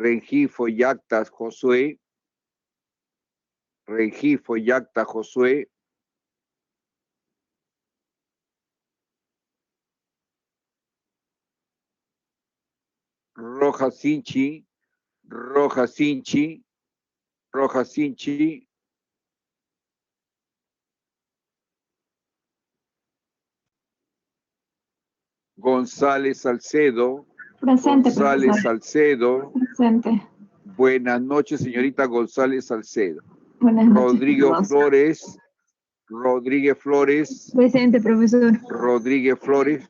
Rengifo Yacta Josué. Rengifo Yacta Josué. Roja Sinchi. Roja Sinchi. Roja Sinchi. González Salcedo. Presente, González profesor. Salcedo. Presente. Buenas noches, señorita González Salcedo. Buenas noches. Rodrigo Flores. Rodríguez Flores. Presente, profesor. Rodríguez Flores.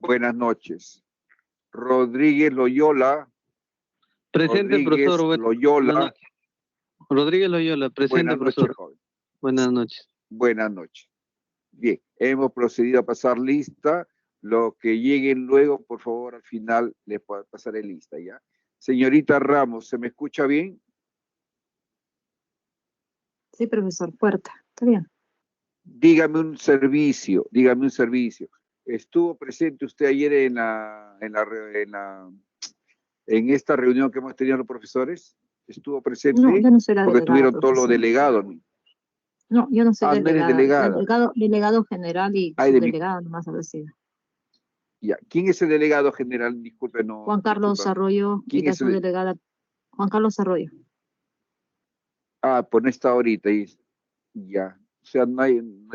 Buenas noches. Rodríguez Loyola. Presente, Rodríguez profesor. Loyola. Rodríguez Loyola, presente, Buenas profesor. noches, joven. Buenas noches. Buenas noches. Bien, hemos procedido a pasar lista. Lo que lleguen luego, por favor, al final les pasaré lista, ¿ya? Señorita Ramos, ¿se me escucha bien? Sí, profesor, puerta. Está bien. Dígame un servicio, dígame un servicio. ¿Estuvo presente usted ayer en esta reunión que hemos tenido los profesores? ¿Estuvo presente? No, yo no soy la porque delegada, tuvieron todos los profesor. delegados. No, yo no soy Ah, no eres delegada. Delegado general y subdelegado nomás habrá sido. Ya. ¿Quién es el delegado general? Disculpe, no. Juan Carlos disculpa. Arroyo y la subdelegada Juan Carlos Arroyo. Ah, pues no está ahorita. Ya. O sea, no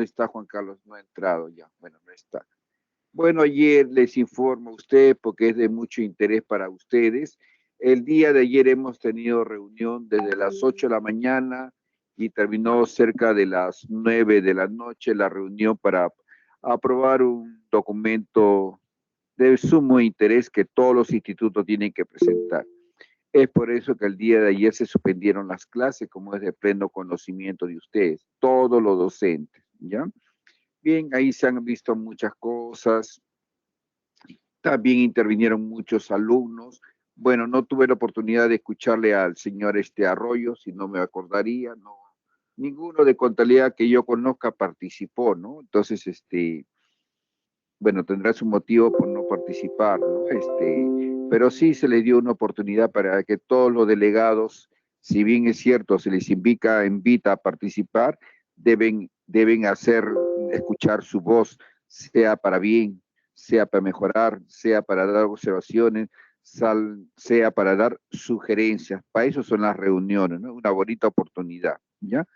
está Juan Carlos, no ha entrado ya. Bueno, no está. Bueno, ayer les informo a usted, porque es de mucho interés para ustedes. El día de ayer hemos tenido reunión desde las 8 de la mañana y terminó cerca de las 9 de la noche la reunión para aprobar un documento de sumo interés que todos los institutos tienen que presentar. Es por eso que el día de ayer se suspendieron las clases, como es de pleno conocimiento de ustedes, todos los docentes, ¿ya? Bien, ahí se han visto muchas cosas. También intervinieron muchos alumnos. Bueno, no tuve la oportunidad de escucharle al señor Arroyo, si no me acordaría, no. Ninguno de contabilidad que yo conozca participó, ¿no? Entonces, bueno, tendrá su motivo por no participar, ¿no? Pero sí se les dio una oportunidad para que todos los delegados, si bien es cierto, se les invita a participar, deben escuchar su voz, sea para bien, sea para mejorar, sea para dar observaciones, sea para dar sugerencias. Para eso son las reuniones, ¿no? Una bonita oportunidad, ¿ya?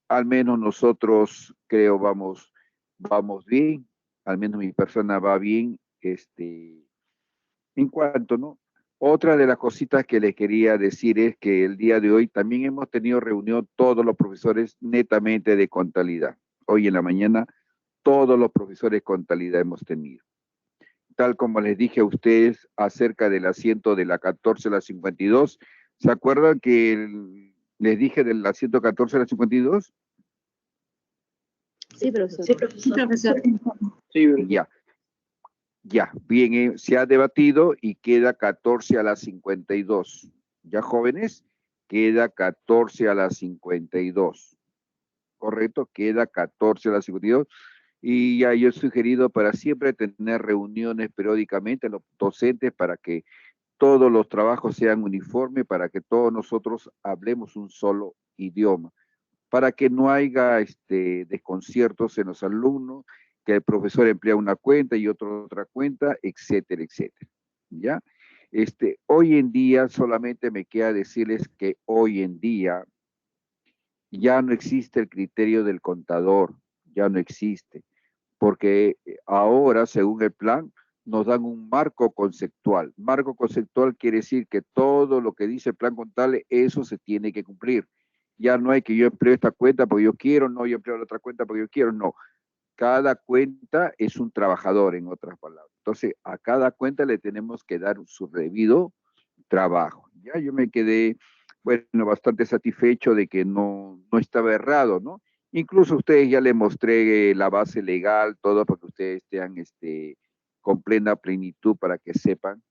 Al menos nosotros creo vamos bien, al menos mi persona va bien, en cuanto, ¿no? Otra de las cositas que les quería decir es que el día de hoy también hemos tenido reunión todos los profesores netamente de contabilidad. Hoy en la mañana todos los profesores de contabilidad hemos tenido. Tal como les dije a ustedes acerca del asiento de la 14 a la 52, ¿se acuerdan que les dije del asiento 14 a la 52? Sí, profesor. Sí, profesor. Sí, profesor. Sí, ya, bien, se ha debatido y queda 14 a las 52. ¿Ya, jóvenes? Queda 14 a las 52. ¿Correcto? Queda 14 a las 52. Y ya yo he sugerido para siempre tener reuniones periódicamente los docentes para que todos los trabajos sean uniformes, para que todos nosotros hablemos un solo idioma, para que no haya desconciertos en los alumnos, que el profesor emplea una cuenta y otro otra cuenta, etcétera, etcétera. ¿Ya? Hoy en día solamente me queda decirles que hoy en día ya no existe el criterio del contador, ya no existe, porque ahora, según el plan, nos dan un marco conceptual. Marco conceptual quiere decir que todo lo que dice el plan contable, eso se tiene que cumplir. Ya no hay que yo empleo esta cuenta porque yo quiero, no, yo empleo la otra cuenta porque yo quiero, no. Cada cuenta es un trabajador, en otras palabras. Entonces, a cada cuenta le tenemos que dar su debido trabajo. Ya yo me quedé, bueno, bastante satisfecho de que no estaba errado, ¿no? Incluso a ustedes ya les mostré la base legal, todo para que ustedes estén con plena plenitud para que sepan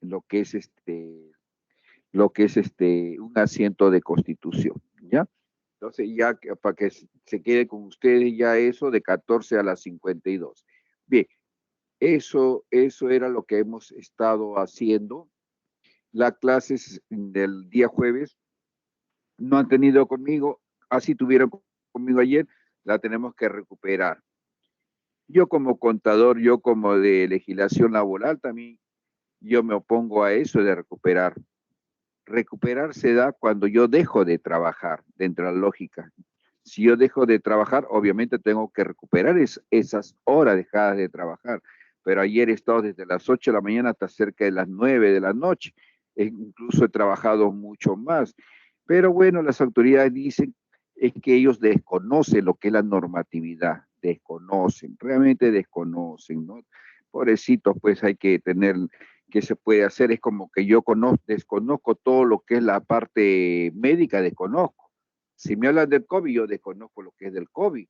lo que es un asiento de constitución, ¿ya? Entonces ya para que se quede con ustedes ya eso de 14 a las 52. Bien, eso era lo que hemos estado haciendo las clases del día jueves no han tenido conmigo, así tuvieron conmigo ayer, la tenemos que recuperar. Yo como contador, yo como de legislación laboral también, yo me opongo a eso de recuperar. Recuperar se da cuando yo dejo de trabajar, dentro de la lógica. Si yo dejo de trabajar, obviamente tengo que recuperar esas horas dejadas de trabajar. Pero ayer he estado desde las 8 de la mañana hasta cerca de las 9 de la noche. Incluso he trabajado mucho más. Pero bueno, las autoridades dicen es que ellos desconocen lo que es la normatividad. Desconocen, realmente desconocen, ¿no? Pobrecitos, pues hay que tener, ¿qué se puede hacer? Es como que yo desconozco todo lo que es la parte médica, desconozco. Si me hablan del COVID, yo desconozco lo que es del COVID.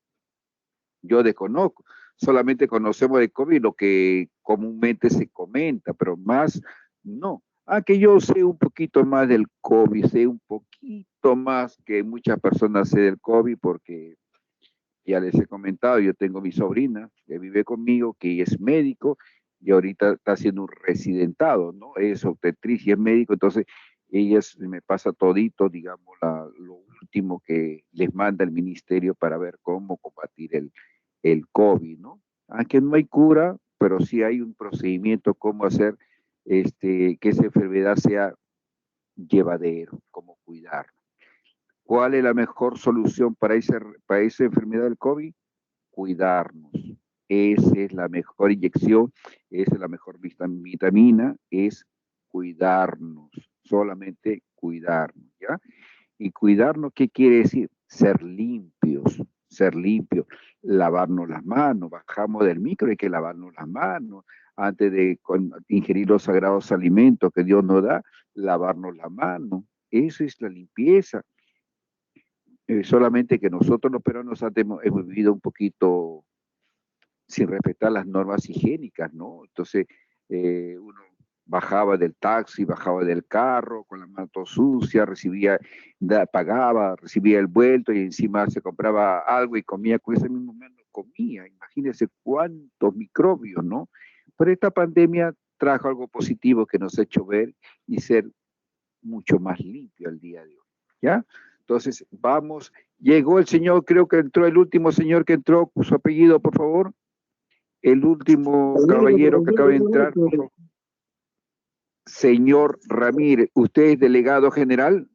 Yo desconozco. Solamente conocemos del COVID lo que comúnmente se comenta, pero más no. Que yo sé un poquito más del COVID, sé un poquito más que muchas personas sé del COVID porque ya les he comentado, yo tengo mi sobrina que vive conmigo, que es médico y ahorita está haciendo un residentado, ¿no? Es obstetricia y es médico, entonces ella me pasa todito, digamos, lo último que les manda el ministerio para ver cómo combatir el COVID, ¿no? Aunque no hay cura, pero sí hay un procedimiento cómo hacer que esa enfermedad sea llevadero, cómo cuidar. ¿Cuál es la mejor solución para esa enfermedad del COVID? Cuidarnos. Esa es la mejor inyección, esa es la mejor vitamina, es cuidarnos, solamente cuidarnos, ¿ya? Y cuidarnos, ¿qué quiere decir? Ser limpios, lavarnos las manos, bajamos del micro, hay que lavarnos las manos, antes de ingerir los sagrados alimentos que Dios nos da, lavarnos la mano, eso es la limpieza. Solamente que nosotros los peruanos hemos vivido un poquito sin respetar las normas higiénicas, ¿no? Entonces, uno bajaba del taxi, bajaba del carro con la mano sucia, pagaba, recibía el vuelto y encima se compraba algo y comía con ese mismo mano, comía. Imagínense cuántos microbios, ¿no? Pero esta pandemia trajo algo positivo que nos ha hecho ver y ser mucho más limpio al día de hoy, ¿ya? Entonces, vamos, llegó el señor, creo que entró el último señor que entró, su apellido, por favor. El último caballero que acaba de entrar, por favor. Señor Ramírez, ¿usted es delegado general?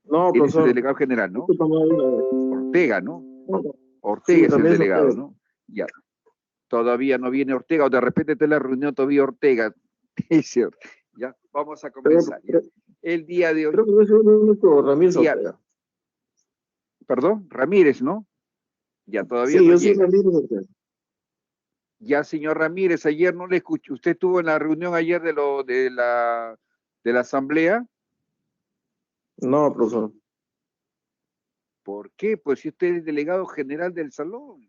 No, profesor. Es delegado general, ¿no? Ortega, ¿no? Ortega sí, es el delegado, Ortega. ¿No? Ya. Todavía no viene Ortega, o de repente está en la reunión todavía Ortega. Ya, vamos a comenzar. Ya. El día de hoy. Creo que es el único Ramírez Ortega. Perdón, Ramírez, ¿no? Ya todavía sí, no yo llega. Sí, Ramírez Ortega. Ya, señor Ramírez, ayer no le escuché. ¿Usted estuvo en la reunión ayer de la asamblea? No, profesor. ¿Por qué? Pues si usted es delegado general del salón.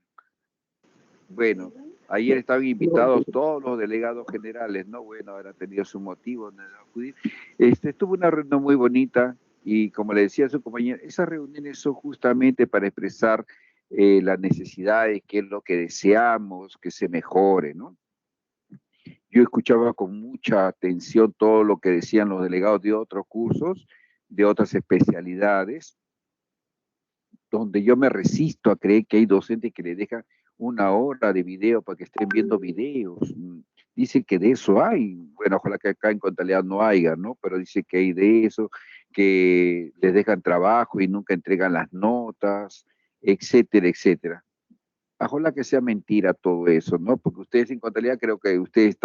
Bueno, ayer estaban invitados todos los delegados generales, ¿no? Bueno, habrá tenido su motivo de acudir. Estuvo una reunión muy bonita y como le decía a su compañera, esas reuniones son justamente para expresar las necesidades, qué es lo que deseamos, que se mejore, ¿no? Yo escuchaba con mucha atención todo lo que decían los delegados de otros cursos, de otras especialidades, donde yo me resisto a creer que hay docentes que le dejan una hora de video para que estén viendo videos. Dicen que de eso hay. Bueno, ojalá que acá en Contabilidad no haya, ¿no? Pero dice que hay de eso, que les dejan trabajo y nunca entregan las notas, etcétera, etcétera. Ojalá que sea mentira todo eso, ¿no? Porque ustedes en Contabilidad creo que ustedes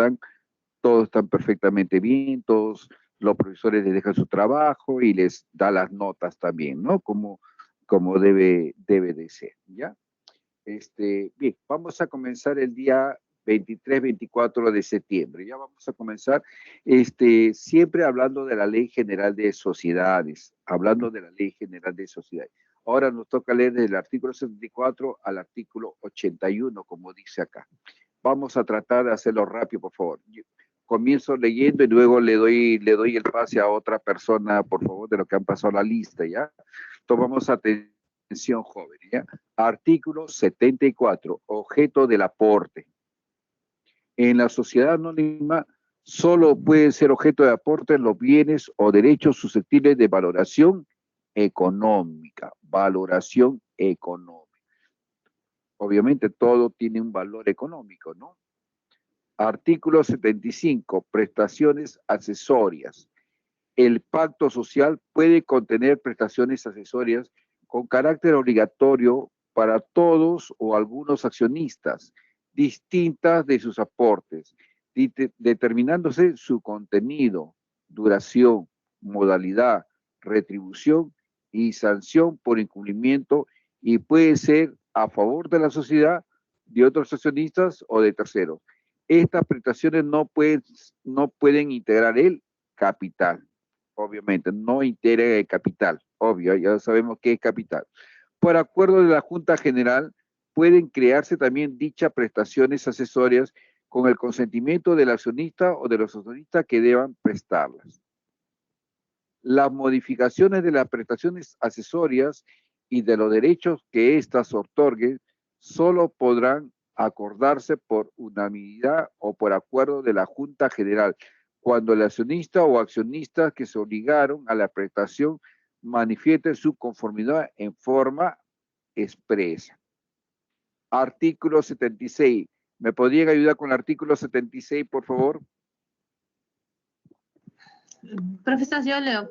todos están perfectamente bien, todos los profesores les dejan su trabajo y les da las notas también, ¿no? Como debe de ser, ¿ya? Bien, vamos a comenzar el día 23-24 de septiembre. Ya vamos a comenzar siempre hablando de la Ley General de Sociedades, hablando de la Ley General de Sociedades. Ahora nos toca leer desde el artículo 74 al artículo 81, como dice acá. Vamos a tratar de hacerlo rápido, por favor. Comienzo leyendo y luego le doy el pase a otra persona, por favor, de lo que han pasado la lista, ¿ya? Tomamos atención, joven, ¿ya? Artículo 74, objeto del aporte. En la sociedad anónima Solo pueden ser objeto de aporte los bienes o derechos susceptibles de valoración económica. Valoración económica. Obviamente todo tiene un valor económico, ¿no? Artículo 75. Prestaciones accesorias. El pacto social puede contener prestaciones accesorias con carácter obligatorio para todos o algunos accionistas, distintas de sus aportes, determinándose su contenido, duración, modalidad, retribución y sanción por incumplimiento, y puede ser a favor de la sociedad, de otros accionistas o de terceros. Estas prestaciones no pueden integrar el capital. Obviamente, no integra el capital, obvio, ya sabemos qué es capital. Por acuerdo de la Junta General, pueden crearse también dichas prestaciones accesorias con el consentimiento del accionista o de los accionistas que deban prestarlas. Las modificaciones de las prestaciones accesorias y de los derechos que éstas otorguen solo podrán acordarse por unanimidad o por acuerdo de la Junta General, cuando el accionista o accionistas que se obligaron a la prestación manifiesten su conformidad en forma expresa. Artículo 76. ¿Me podrían ayudar con el artículo 76, por favor? Profesor, yo leo.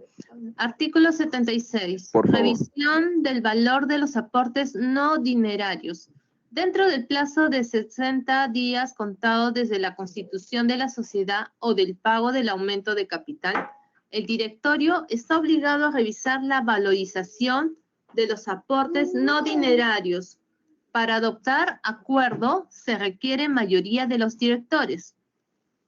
Artículo 76. Por favor. Revisión del valor de los aportes no dinerarios. Dentro del plazo de 60 días contados desde la constitución de la sociedad o del pago del aumento de capital, el directorio está obligado a revisar la valorización de los aportes no dinerarios. Para adoptar acuerdo se requiere mayoría de los directores.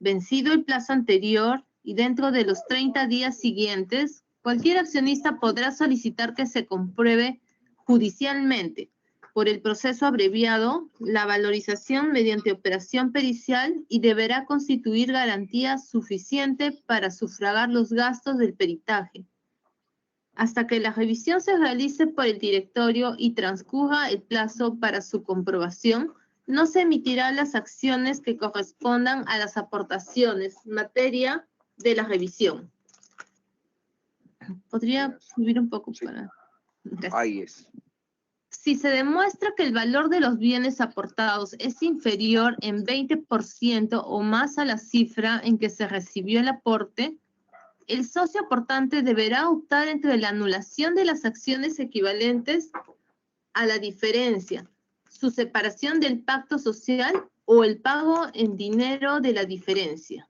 Vencido el plazo anterior y dentro de los 30 días siguientes, cualquier accionista podrá solicitar que se compruebe judicialmente por el proceso abreviado la valorización mediante operación pericial y deberá constituir garantía suficiente para sufragar los gastos del peritaje. Hasta que la revisión se realice por el directorio y transcurra el plazo para su comprobación, no se emitirán las acciones que correspondan a las aportaciones, materia de la revisión. ¿Podría subir un poco para...? Gracias. Ahí es. Si se demuestra que el valor de los bienes aportados es inferior en 20% o más a la cifra en que se recibió el aporte, el socio aportante deberá optar entre la anulación de las acciones equivalentes a la diferencia, su separación del pacto social o el pago en dinero de la diferencia.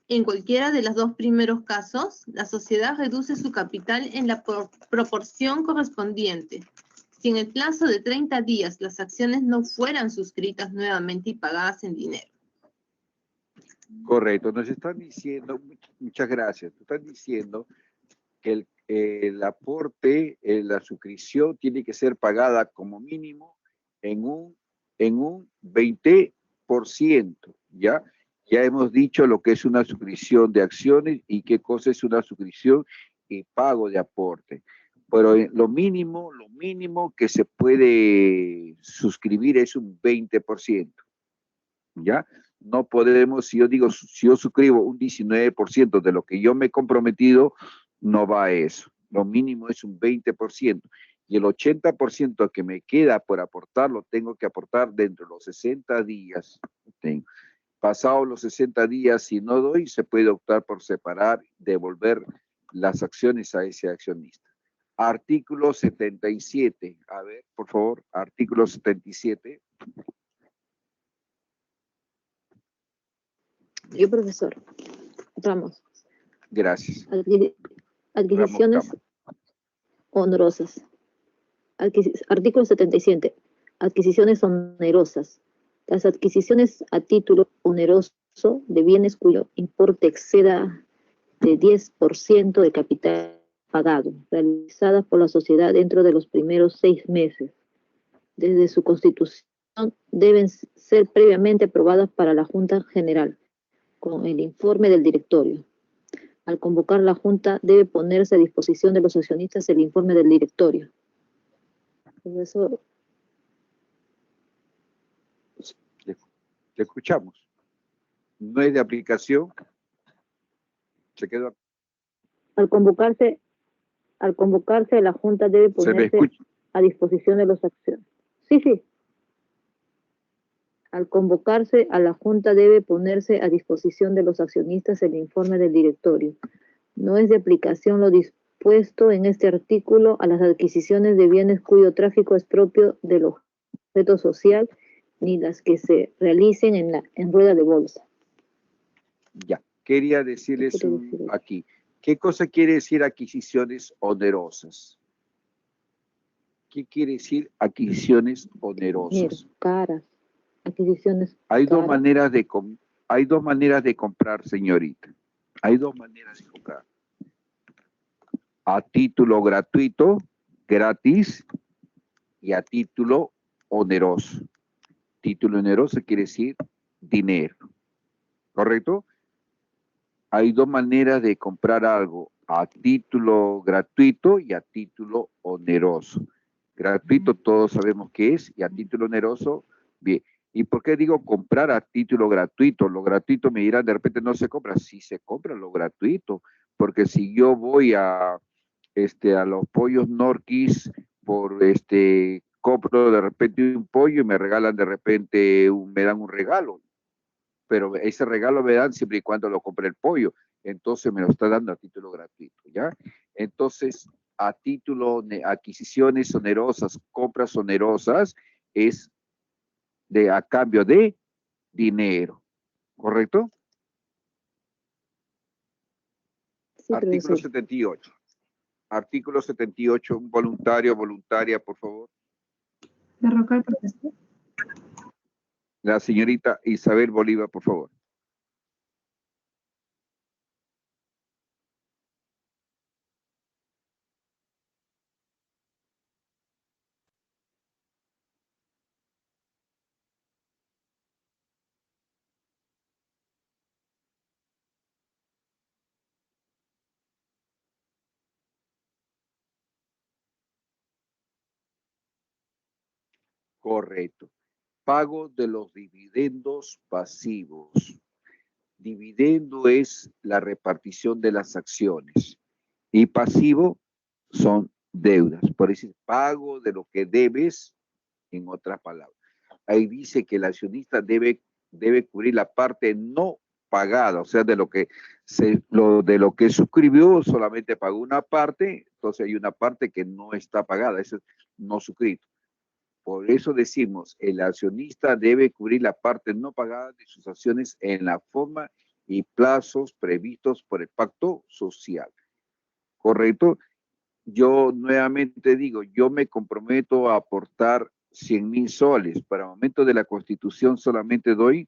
En cualquiera de los dos primeros casos, la sociedad reduce su capital en la proporción correspondiente. Si en el plazo de 30 días las acciones no fueran suscritas nuevamente y pagadas en dinero. Correcto, nos están diciendo, muchas gracias, nos están diciendo que el aporte, la suscripción tiene que ser pagada como mínimo en un 20%, ¿ya? Ya hemos dicho lo que es una suscripción de acciones y qué cosa es una suscripción y pago de aporte. Pero lo mínimo que se puede suscribir es un 20%, ¿ya? No podemos, si yo suscribo un 19% de lo que yo me he comprometido, no va a eso. Lo mínimo es un 20%. Y el 80% que me queda por aportar, lo tengo que aportar dentro de los 60 días. Pasados los 60 días, si no doy, se puede optar por separar, devolver las acciones a ese accionista. Artículo 77. A ver, por favor, artículo 77. Yo, profesor. Ramos. Gracias. Adquisiciones onerosas. Artículo 77. Adquisiciones onerosas. Las adquisiciones a título oneroso de bienes cuyo importe exceda de 10% de capital pagado, realizadas por la sociedad dentro de los primeros 6 meses desde su constitución, deben ser previamente aprobadas para la Junta General, con el informe del directorio. Al convocar la Junta, debe ponerse a disposición de los accionistas el informe del directorio. Profesor. Le escuchamos. No es de aplicación Se quedó. Al convocarse, la Junta debe ¿Se me ponerse escucha? a disposición de los accionistas. Sí. Al convocarse a la Junta debe ponerse a disposición de los accionistas el informe del directorio. No es de aplicación lo dispuesto en este artículo a las adquisiciones de bienes cuyo tráfico es propio del objeto social, ni las que se realicen en rueda de bolsa. Ya, quería decirles ¿Qué quiere decir eso? aquí. ¿Qué cosa quiere decir adquisiciones onerosas? ¿Qué quiere decir adquisiciones onerosas? Dinero, caras, adquisiciones Hay dos caras. maneras de comprar, señorita. Hay dos maneras de comprar. A título gratuito, gratis, y a título oneroso. Título oneroso quiere decir dinero. ¿Correcto? Hay dos maneras de comprar algo, a título gratuito y a título oneroso. Gratuito todos sabemos qué es, y a título oneroso, bien. ¿Y por qué digo comprar a título gratuito? Lo gratuito me dirán, de repente no se compra. Sí se compra lo gratuito, porque si yo voy a los pollos Norquis compro de repente un pollo y me regalan de repente, me dan un regalo. Pero ese regalo me dan siempre y cuando lo compre el pollo. Entonces me lo está dando a título gratuito, ¿ya? Entonces, a título de adquisiciones onerosas, compras onerosas, es a cambio de dinero, ¿correcto? Sí, Artículo profesor. 78. Artículo 78, un voluntario, voluntaria, por favor. Derrocar, profesor. La señorita Isabel Bolívar, por favor. Correcto. Pago de los dividendos pasivos. Dividendo es la repartición de las acciones y pasivo son deudas. Por decir, pago de lo que debes, en otras palabras. Ahí dice que el accionista debe cubrir la parte no pagada, o sea, de lo que suscribió, solamente pagó una parte, entonces hay una parte que no está pagada, eso es no suscrito. Por eso decimos, el accionista debe cubrir la parte no pagada de sus acciones en la forma y plazos previstos por el pacto social. ¿Correcto? Yo nuevamente digo, yo me comprometo a aportar 100,000 soles. Para el momento de la Constitución solamente doy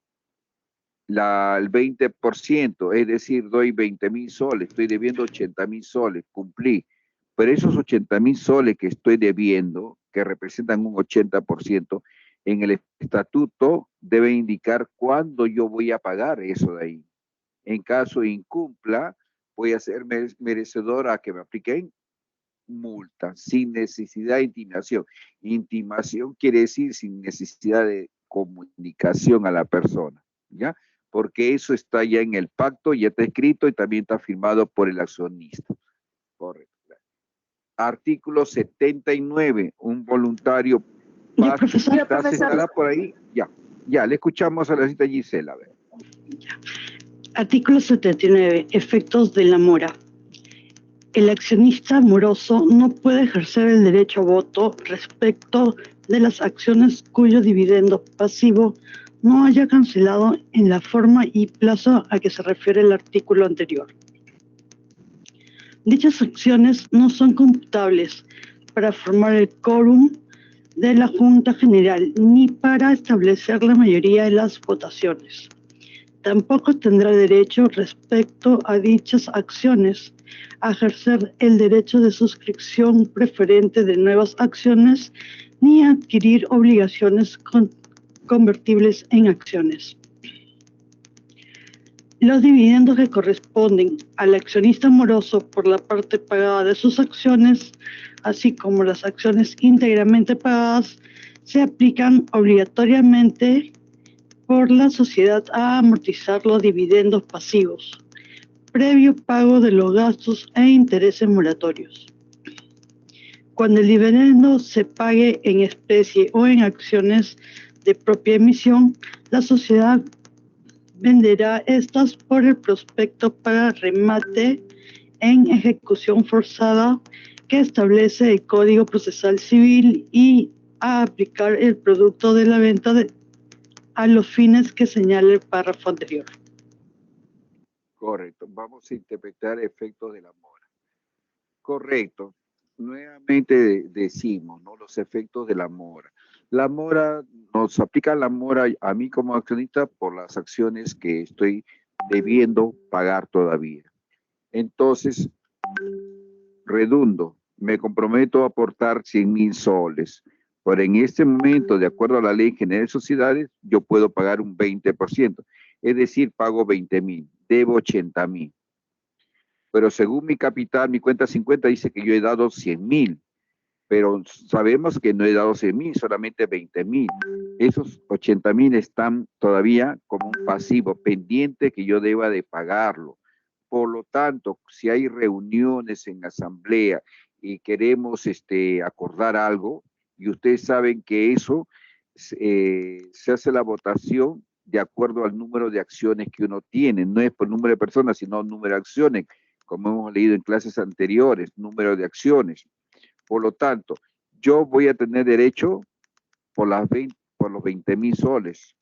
el 20%, es decir, doy 20,000 soles, estoy debiendo 80,000 soles, cumplí. Pero esos 80,000 soles que estoy debiendo, que representan un 80%, en el estatuto debe indicar cuándo yo voy a pagar eso de ahí. En caso incumpla, voy a ser merecedor a que me apliquen multa, sin necesidad de intimación. Intimación quiere decir sin necesidad de comunicación a la persona, ¿ya? Porque eso está ya en el pacto, ya está escrito y también está firmado por el accionista. Correcto. Artículo 79, un voluntario. Ya, profesor. ¿Estará por ahí? Ya, le escuchamos a la cita Gisela. A ver. Artículo 79. Efectos de la mora. El accionista moroso no puede ejercer el derecho a voto respecto de las acciones cuyo dividendo pasivo no haya cancelado en la forma y plazo a que se refiere el artículo anterior. Dichas acciones no son computables para formar el quórum de la Junta General ni para establecer la mayoría de las votaciones. Tampoco tendrá derecho respecto a dichas acciones a ejercer el derecho de suscripción preferente de nuevas acciones ni a adquirir obligaciones convertibles en acciones. Los dividendos que corresponden al accionista moroso por la parte pagada de sus acciones, así como las acciones íntegramente pagadas, se aplican obligatoriamente por la sociedad a amortizar los dividendos pasivos, previo pago de los gastos e intereses moratorios. Cuando el dividendo se pague en especie o en acciones de propia emisión, la sociedad venderá estas por el prospecto para remate en ejecución forzada que establece el Código Procesal Civil y a aplicar el producto de la venta a los fines que señala el párrafo anterior. Correcto. Vamos a interpretar efectos de la mora. Correcto. Nuevamente decimos, ¿no? Los efectos de la mora. La mora, nos aplica la mora a mí como accionista por las acciones que estoy debiendo pagar todavía. Entonces, redundo, me comprometo a aportar 100,000 soles. Pero en este momento, de acuerdo a la Ley General de Sociedades, yo puedo pagar un 20%. Es decir, pago 20,000, debo 80,000. Pero según mi capital, mi cuenta 50 dice que yo he dado 100,000. Pero sabemos que no he dado 100,000, solamente 20,000. Esos 80,000 están todavía como un pasivo pendiente que yo deba de pagarlo. Por lo tanto, si hay reuniones en asamblea y queremos acordar algo, y ustedes saben que eso se hace la votación de acuerdo al número de acciones que uno tiene, no es por número de personas, sino número de acciones, como hemos leído en clases anteriores, número de acciones. Por lo tanto, yo voy a tener derecho por los 20,000 soles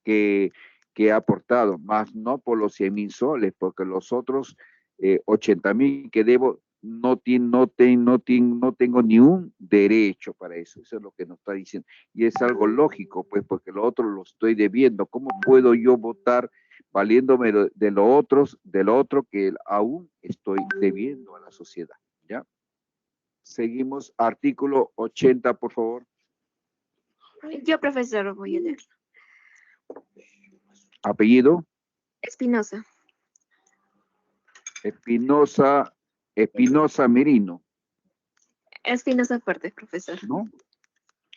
que he aportado, más no por los 100,000 soles, porque los otros 80,000 que debo no tengo ni un derecho para eso. Eso es lo que nos está diciendo. Y es algo lógico, pues, porque lo otro lo estoy debiendo. ¿Cómo puedo yo votar valiéndome de lo otro que aún estoy debiendo a la sociedad? ¿Ya? Seguimos, artículo 80, por favor. Yo, profesor, voy a leerlo. Apellido. Espinosa. Espinosa Merino. Espinosa Fuerte, profesor. ¿No?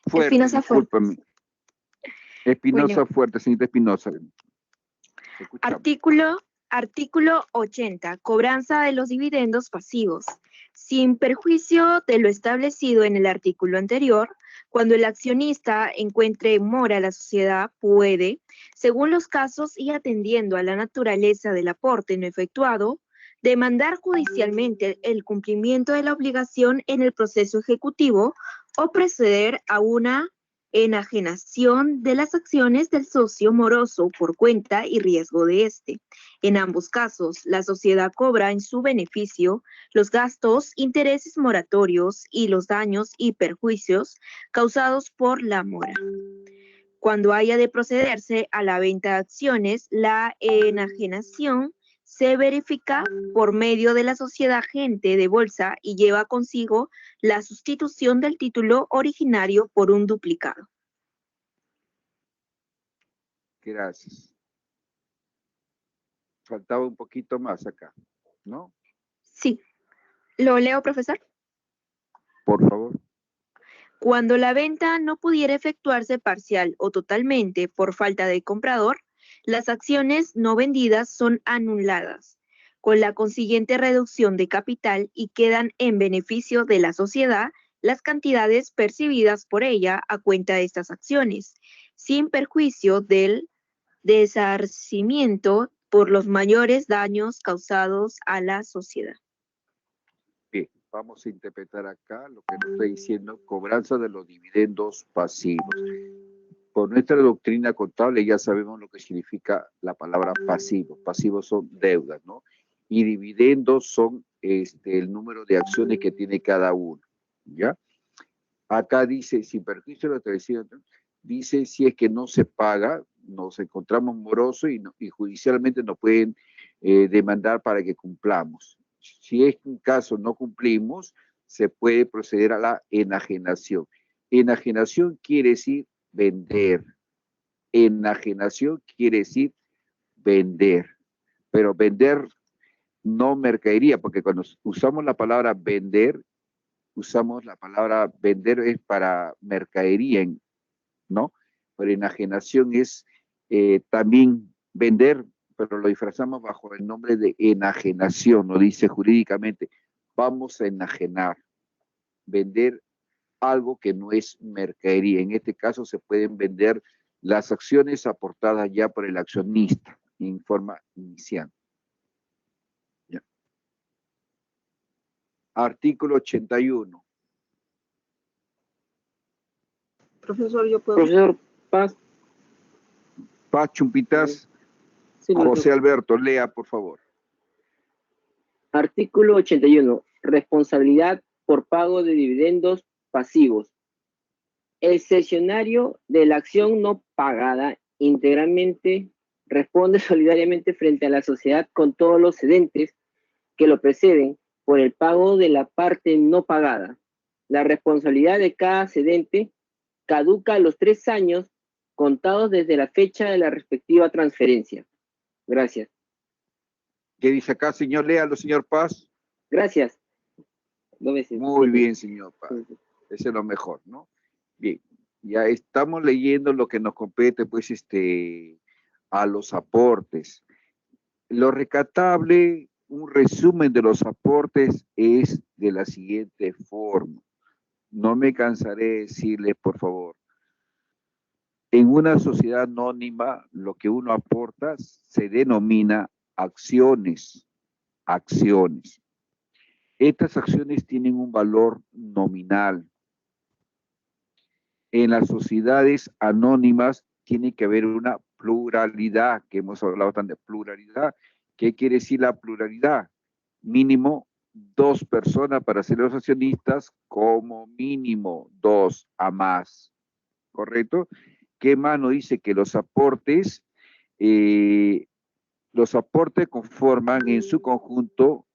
Fuerte, Espinosa discúlpame. Espinosa Bueno. Fuerte, señorita Espinosa. Artículo 80. Cobranza de los dividendos pasivos. Sin perjuicio de lo establecido en el artículo anterior, cuando el accionista encuentre en mora a la sociedad, puede, según los casos y atendiendo a la naturaleza del aporte no efectuado, demandar judicialmente el cumplimiento de la obligación en el proceso ejecutivo o proceder a una enajenación de las acciones del socio moroso por cuenta y riesgo de éste. En ambos casos, la sociedad cobra en su beneficio los gastos, intereses moratorios y los daños y perjuicios causados por la mora. Cuando haya de procederse a la venta de acciones, la enajenación se verifica por medio de la sociedad agente de bolsa y lleva consigo la sustitución del título originario por un duplicado. Gracias. Faltaba un poquito más acá, ¿no? Sí. ¿Lo leo, profesor? Por favor. Cuando la venta no pudiera efectuarse parcial o totalmente por falta de comprador, las acciones no vendidas son anuladas, con la consiguiente reducción de capital y quedan en beneficio de la sociedad las cantidades percibidas por ella a cuenta de estas acciones, sin perjuicio del desarcimiento por los mayores daños causados a la sociedad. Bien, vamos a interpretar acá lo que nos está diciendo, cobranza de los dividendos pasivos. Por nuestra doctrina contable ya sabemos lo que significa la palabra pasivo. Pasivos son deudas, ¿no? Y dividendos son el número de acciones que tiene cada uno, ¿ya? Acá dice, sin perjuicio de lo establecido, dice si es que no se paga, nos encontramos morosos y judicialmente nos pueden demandar para que cumplamos. Si es un caso no cumplimos, se puede proceder a la enajenación. Enajenación quiere decir vender. Enajenación quiere decir vender. Pero vender no mercadería, porque cuando usamos la palabra vender, usamos la palabra vender es para mercadería, ¿no? Pero enajenación es también vender pero lo disfrazamos bajo el nombre de enajenación, lo dice jurídicamente. Vamos a enajenar, vender algo que no es mercadería. En este caso se pueden vender las acciones aportadas ya por el accionista en forma inicial. Ya. Artículo 81. Profesor, yo puedo. Profesor Paz. Paz Chumpitas. Sí, José Alberto, lea, por favor. Artículo 81. Responsabilidad por pago de dividendos pasivos. El cesionario de la acción no pagada íntegramente responde solidariamente frente a la sociedad con todos los cedentes que lo preceden por el pago de la parte no pagada. La responsabilidad de cada cedente caduca a los 3 años contados desde la fecha de la respectiva transferencia. Gracias. ¿Qué dice acá, señor? Léalo, señor Paz. Gracias. 2 veces. Muy bien, señor Paz. Ese es lo mejor, ¿no? Bien, ya estamos leyendo lo que nos compete, pues, a los aportes. Lo recatable, un resumen de los aportes es de la siguiente forma. No me cansaré de decirles, por favor. En una sociedad anónima, lo que uno aporta se denomina acciones. Acciones. Estas acciones tienen un valor nominal. En las sociedades anónimas tiene que haber una pluralidad, que hemos hablado tanto de pluralidad. ¿Qué quiere decir la pluralidad? Mínimo 2 personas para ser los accionistas, como mínimo 2 a más. ¿Correcto? ¿Qué más nos dice? Que los aportes conforman en su conjunto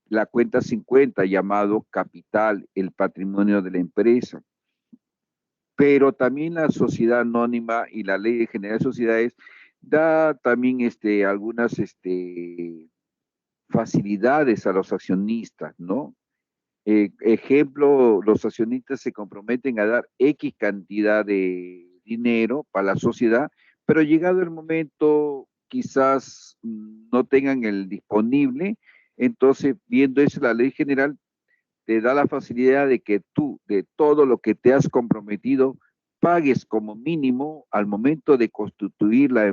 la cuenta 50, llamado capital, el patrimonio de la empresa. Pero también la sociedad anónima y la ley general de sociedades da también algunas facilidades a los accionistas, ¿no? Ejemplo, los accionistas se comprometen a dar X cantidad de dinero para la sociedad, pero llegado el momento quizás no tengan el disponible, entonces viendo eso la ley general te da la facilidad de que tú, de todo lo que te has comprometido, pagues como mínimo al momento de constituir la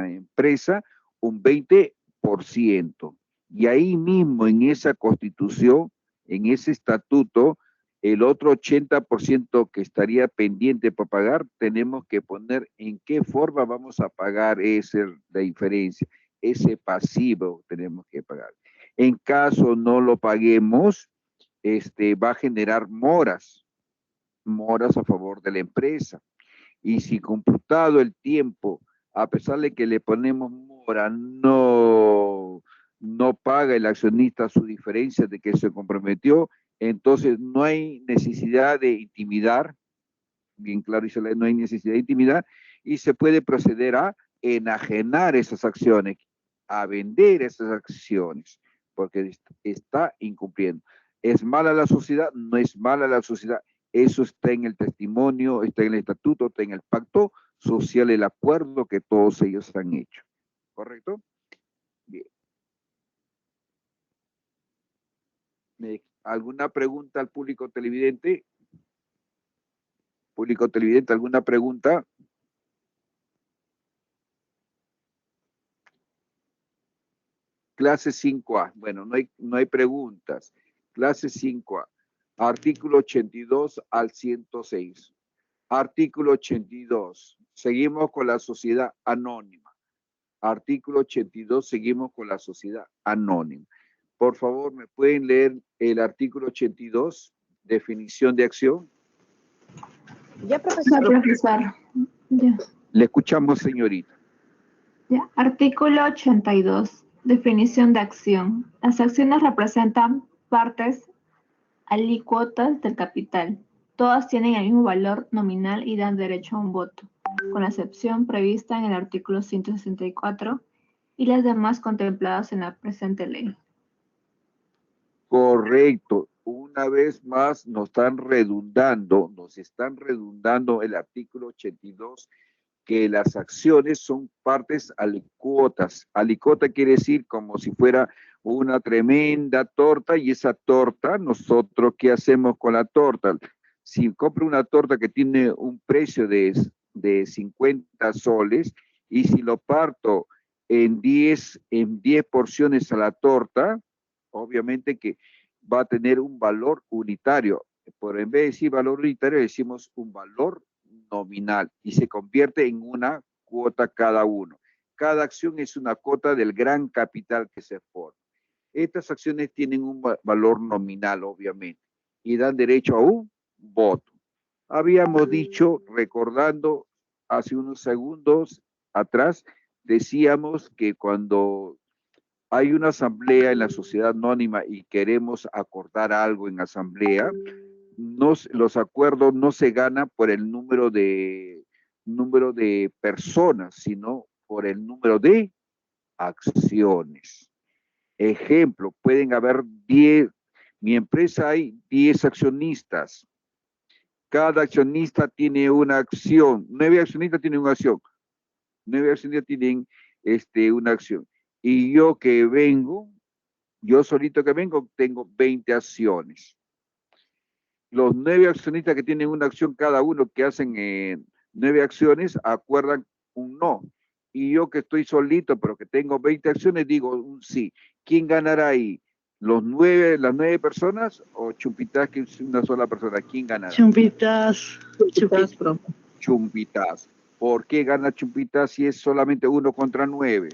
empresa un 20%. Y ahí mismo en esa constitución, en ese estatuto, el otro 80% que estaría pendiente por pagar, tenemos que poner en qué forma vamos a pagar la diferencia, ese pasivo tenemos que pagar. En caso no lo paguemos, va a generar moras a favor de la empresa. Y si computado el tiempo, a pesar de que le ponemos mora, no paga el accionista su diferencia de que se comprometió, entonces no hay necesidad de intimidar, bien claro, no hay necesidad de intimidar, y se puede proceder a enajenar esas acciones, a vender esas acciones, porque está incumpliendo. ¿Es mala la sociedad? No es mala la sociedad. Eso está en el testimonio, está en el estatuto, está en el pacto social, el acuerdo que todos ellos han hecho. ¿Correcto? Bien. ¿Alguna pregunta al público televidente? Público televidente, ¿alguna pregunta? Clase 5A. Bueno, no hay preguntas. Clase 5A. Artículo 82 al 106. Artículo 82. Seguimos con la sociedad anónima. Artículo 82. Seguimos con la sociedad anónima. Por favor, ¿me pueden leer el artículo 82? Definición de acción. Ya, profesor. Ya. Le escuchamos, señorita. Ya. Artículo 82. Definición de acción. Las acciones representan partes alícuotas del capital. Todas tienen el mismo valor nominal y dan derecho a un voto, con la excepción prevista en el artículo 164 y las demás contempladas en la presente ley. Correcto. Una vez más nos están redundando el artículo 82 que las acciones son partes alícuotas. Alícuota quiere decir como si fuera una tremenda torta, y esa torta, nosotros, ¿qué hacemos con la torta? Si compro una torta que tiene un precio de 50 soles, y si lo parto en 10 porciones a la torta, obviamente que va a tener un valor unitario. Por en vez de decir valor unitario, decimos un valor nominal, y se convierte en una cuota cada uno. Cada acción es una cuota del gran capital que se forma. Estas acciones tienen un valor nominal, obviamente, y dan derecho a un voto. Habíamos dicho, recordando hace unos segundos atrás, decíamos que cuando hay una asamblea en la sociedad anónima y queremos acordar algo en asamblea, los acuerdos no se ganan por el número de personas, sino por el número de acciones. Ejemplo, pueden haber 10, mi empresa hay 10 accionistas. Cada accionista tiene una acción, 9 accionistas tienen una acción, 9 accionistas tienen una acción. Y yo que vengo, yo solito que vengo, tengo 20 acciones. Los 9 accionistas que tienen una acción cada uno, que hacen 9 acciones, acuerdan un no. Y yo que estoy solito, pero que tengo 20 acciones, digo un sí. ¿Quién ganará ahí? ¿Las 9 personas o Chumpitaz, que es una sola persona? ¿Quién ganará? Chumpitaz. Chumpitaz. ¿Por qué gana Chumpitaz si es solamente 1 contra 9?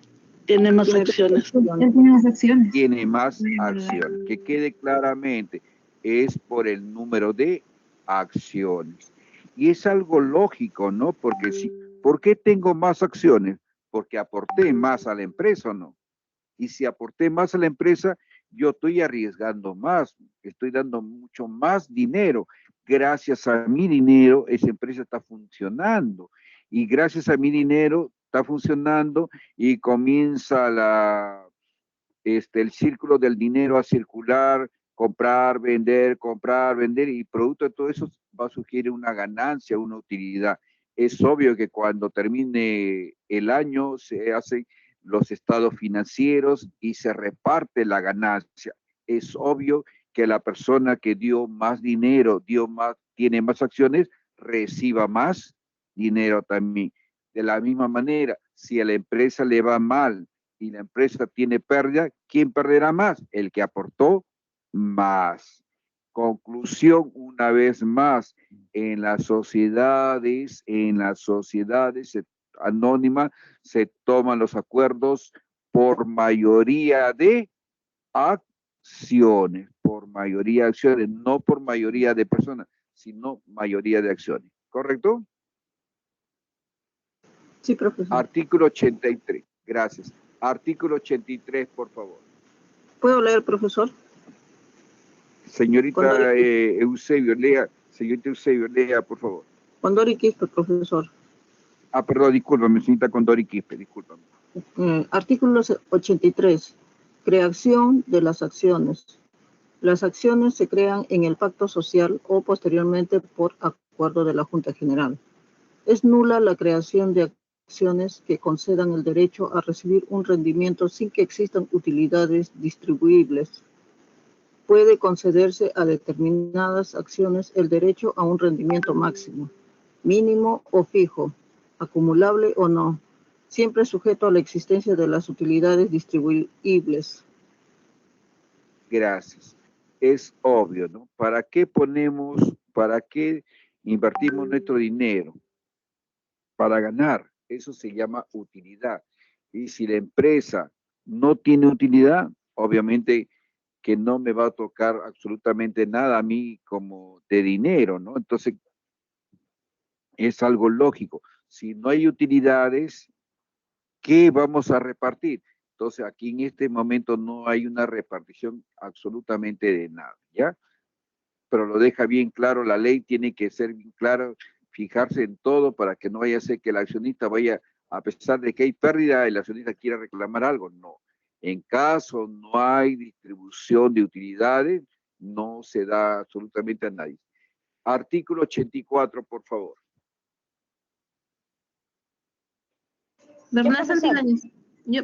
Tiene más acciones. Tiene más acciones. Tiene más acciones. Que quede claramente, es por el número de acciones. Y es algo lógico, ¿no? Porque ¿por qué tengo más acciones? Porque aporté más a la empresa, ¿o no? Y si aporté más a la empresa, yo estoy arriesgando más, estoy dando mucho más dinero. Gracias a mi dinero, esa empresa está funcionando. Y gracias a mi dinero, está funcionando y comienza el círculo del dinero a circular, comprar, vender, y producto de todo eso va a surgir una ganancia, una utilidad. Es obvio que cuando termine el año se hacen los estados financieros y se reparte la ganancia. Es obvio que la persona que dio más dinero, tiene más acciones, reciba más dinero también. De la misma manera, si a la empresa le va mal y la empresa tiene pérdida, ¿quién perderá más? El que aportó más. Conclusión, una vez más, en las sociedades anónimas se toman los acuerdos por mayoría de acciones, no por mayoría de personas, sino mayoría de acciones. ¿Correcto? Sí, profesor. Artículo 83. Gracias. Artículo 83, por favor. ¿Puedo leer, profesor? Señorita Eusebio, lea. Señorita Eusebio, lea, por favor. Condori Quispe, profesor. Perdón, discúlpame, señorita Condori Quispe, discúlpame. Artículo 83. Creación de las acciones. Las acciones se crean en el pacto social o posteriormente por acuerdo de la Junta General. Es nula la creación de acciones que concedan el derecho a recibir un rendimiento sin que existan utilidades distribuibles. Puede concederse a determinadas acciones el derecho a un rendimiento máximo, mínimo o fijo, acumulable o no, siempre sujeto a la existencia de las utilidades distribuibles. Gracias. Es obvio, ¿no? ¿Para qué invertimos nuestro dinero? Para ganar. Eso se llama utilidad. Y si la empresa no tiene utilidad, obviamente que no me va a tocar absolutamente nada a mí como de dinero, ¿no? Entonces, es algo lógico. Si no hay utilidades, ¿qué vamos a repartir? Entonces, aquí en este momento no hay una repartición absolutamente de nada, ¿ya? Pero lo deja bien claro, la ley tiene que ser bien clara, fijarse en todo para que no vaya a ser que el accionista vaya, a pesar de que hay pérdida, el accionista quiera reclamar algo. No. En caso no hay distribución de utilidades, no se da absolutamente a nadie. Artículo 84, por favor. Bernal Santibáñez. Yo.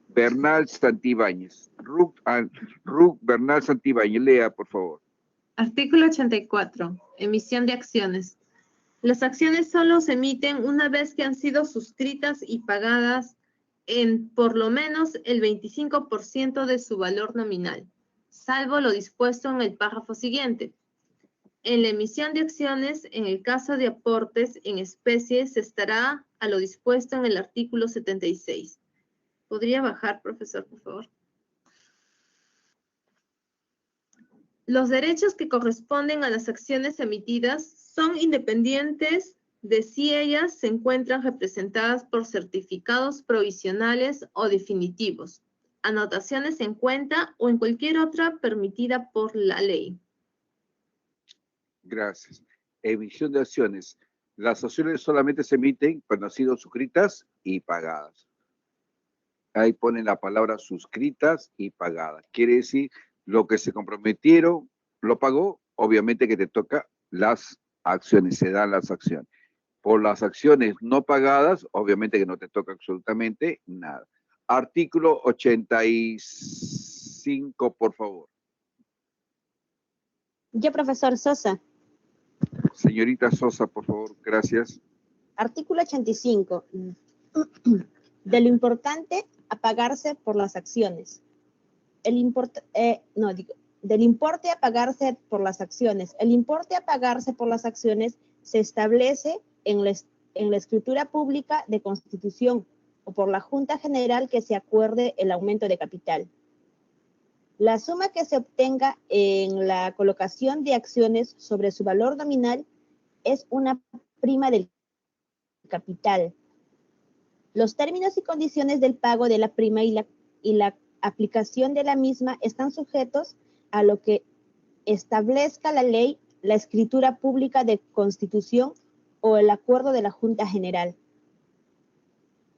Bernal Santibáñez. Bernal Santibáñez, lea, por favor. Artículo 84. Emisión de acciones. Las acciones solo se emiten una vez que han sido suscritas y pagadas en por lo menos el 25% de su valor nominal, salvo lo dispuesto en el párrafo siguiente. En la emisión de acciones, en el caso de aportes en especie, se estará a lo dispuesto en el artículo 76. ¿Podría bajar, profesor, por favor? Los derechos que corresponden a las acciones emitidas son independientes de si ellas se encuentran representadas por certificados provisionales o definitivos, anotaciones en cuenta o en cualquier otra permitida por la ley. Gracias. Emisión de acciones. Las acciones solamente se emiten cuando han sido suscritas y pagadas. Ahí ponen la palabra suscritas y pagadas. Quiere decir, lo que se comprometieron, lo pagó, obviamente que te toca las acciones, se dan las acciones. Por las acciones no pagadas, obviamente que no te toca absolutamente nada. Artículo 85, por favor. Yo, profesor Sosa. Señorita Sosa, por favor, gracias. Artículo 85. De lo importante a pagarse por las acciones. Del importe a pagarse por las acciones. El importe a pagarse por las acciones se establece en la escritura pública de constitución o por la Junta General que se acuerde el aumento de capital. La suma que se obtenga en la colocación de acciones sobre su valor nominal es una prima del capital. Los términos y condiciones del pago de la prima y la aplicación de la misma están sujetos a lo que establezca la ley, la escritura pública de constitución o el acuerdo de la Junta General.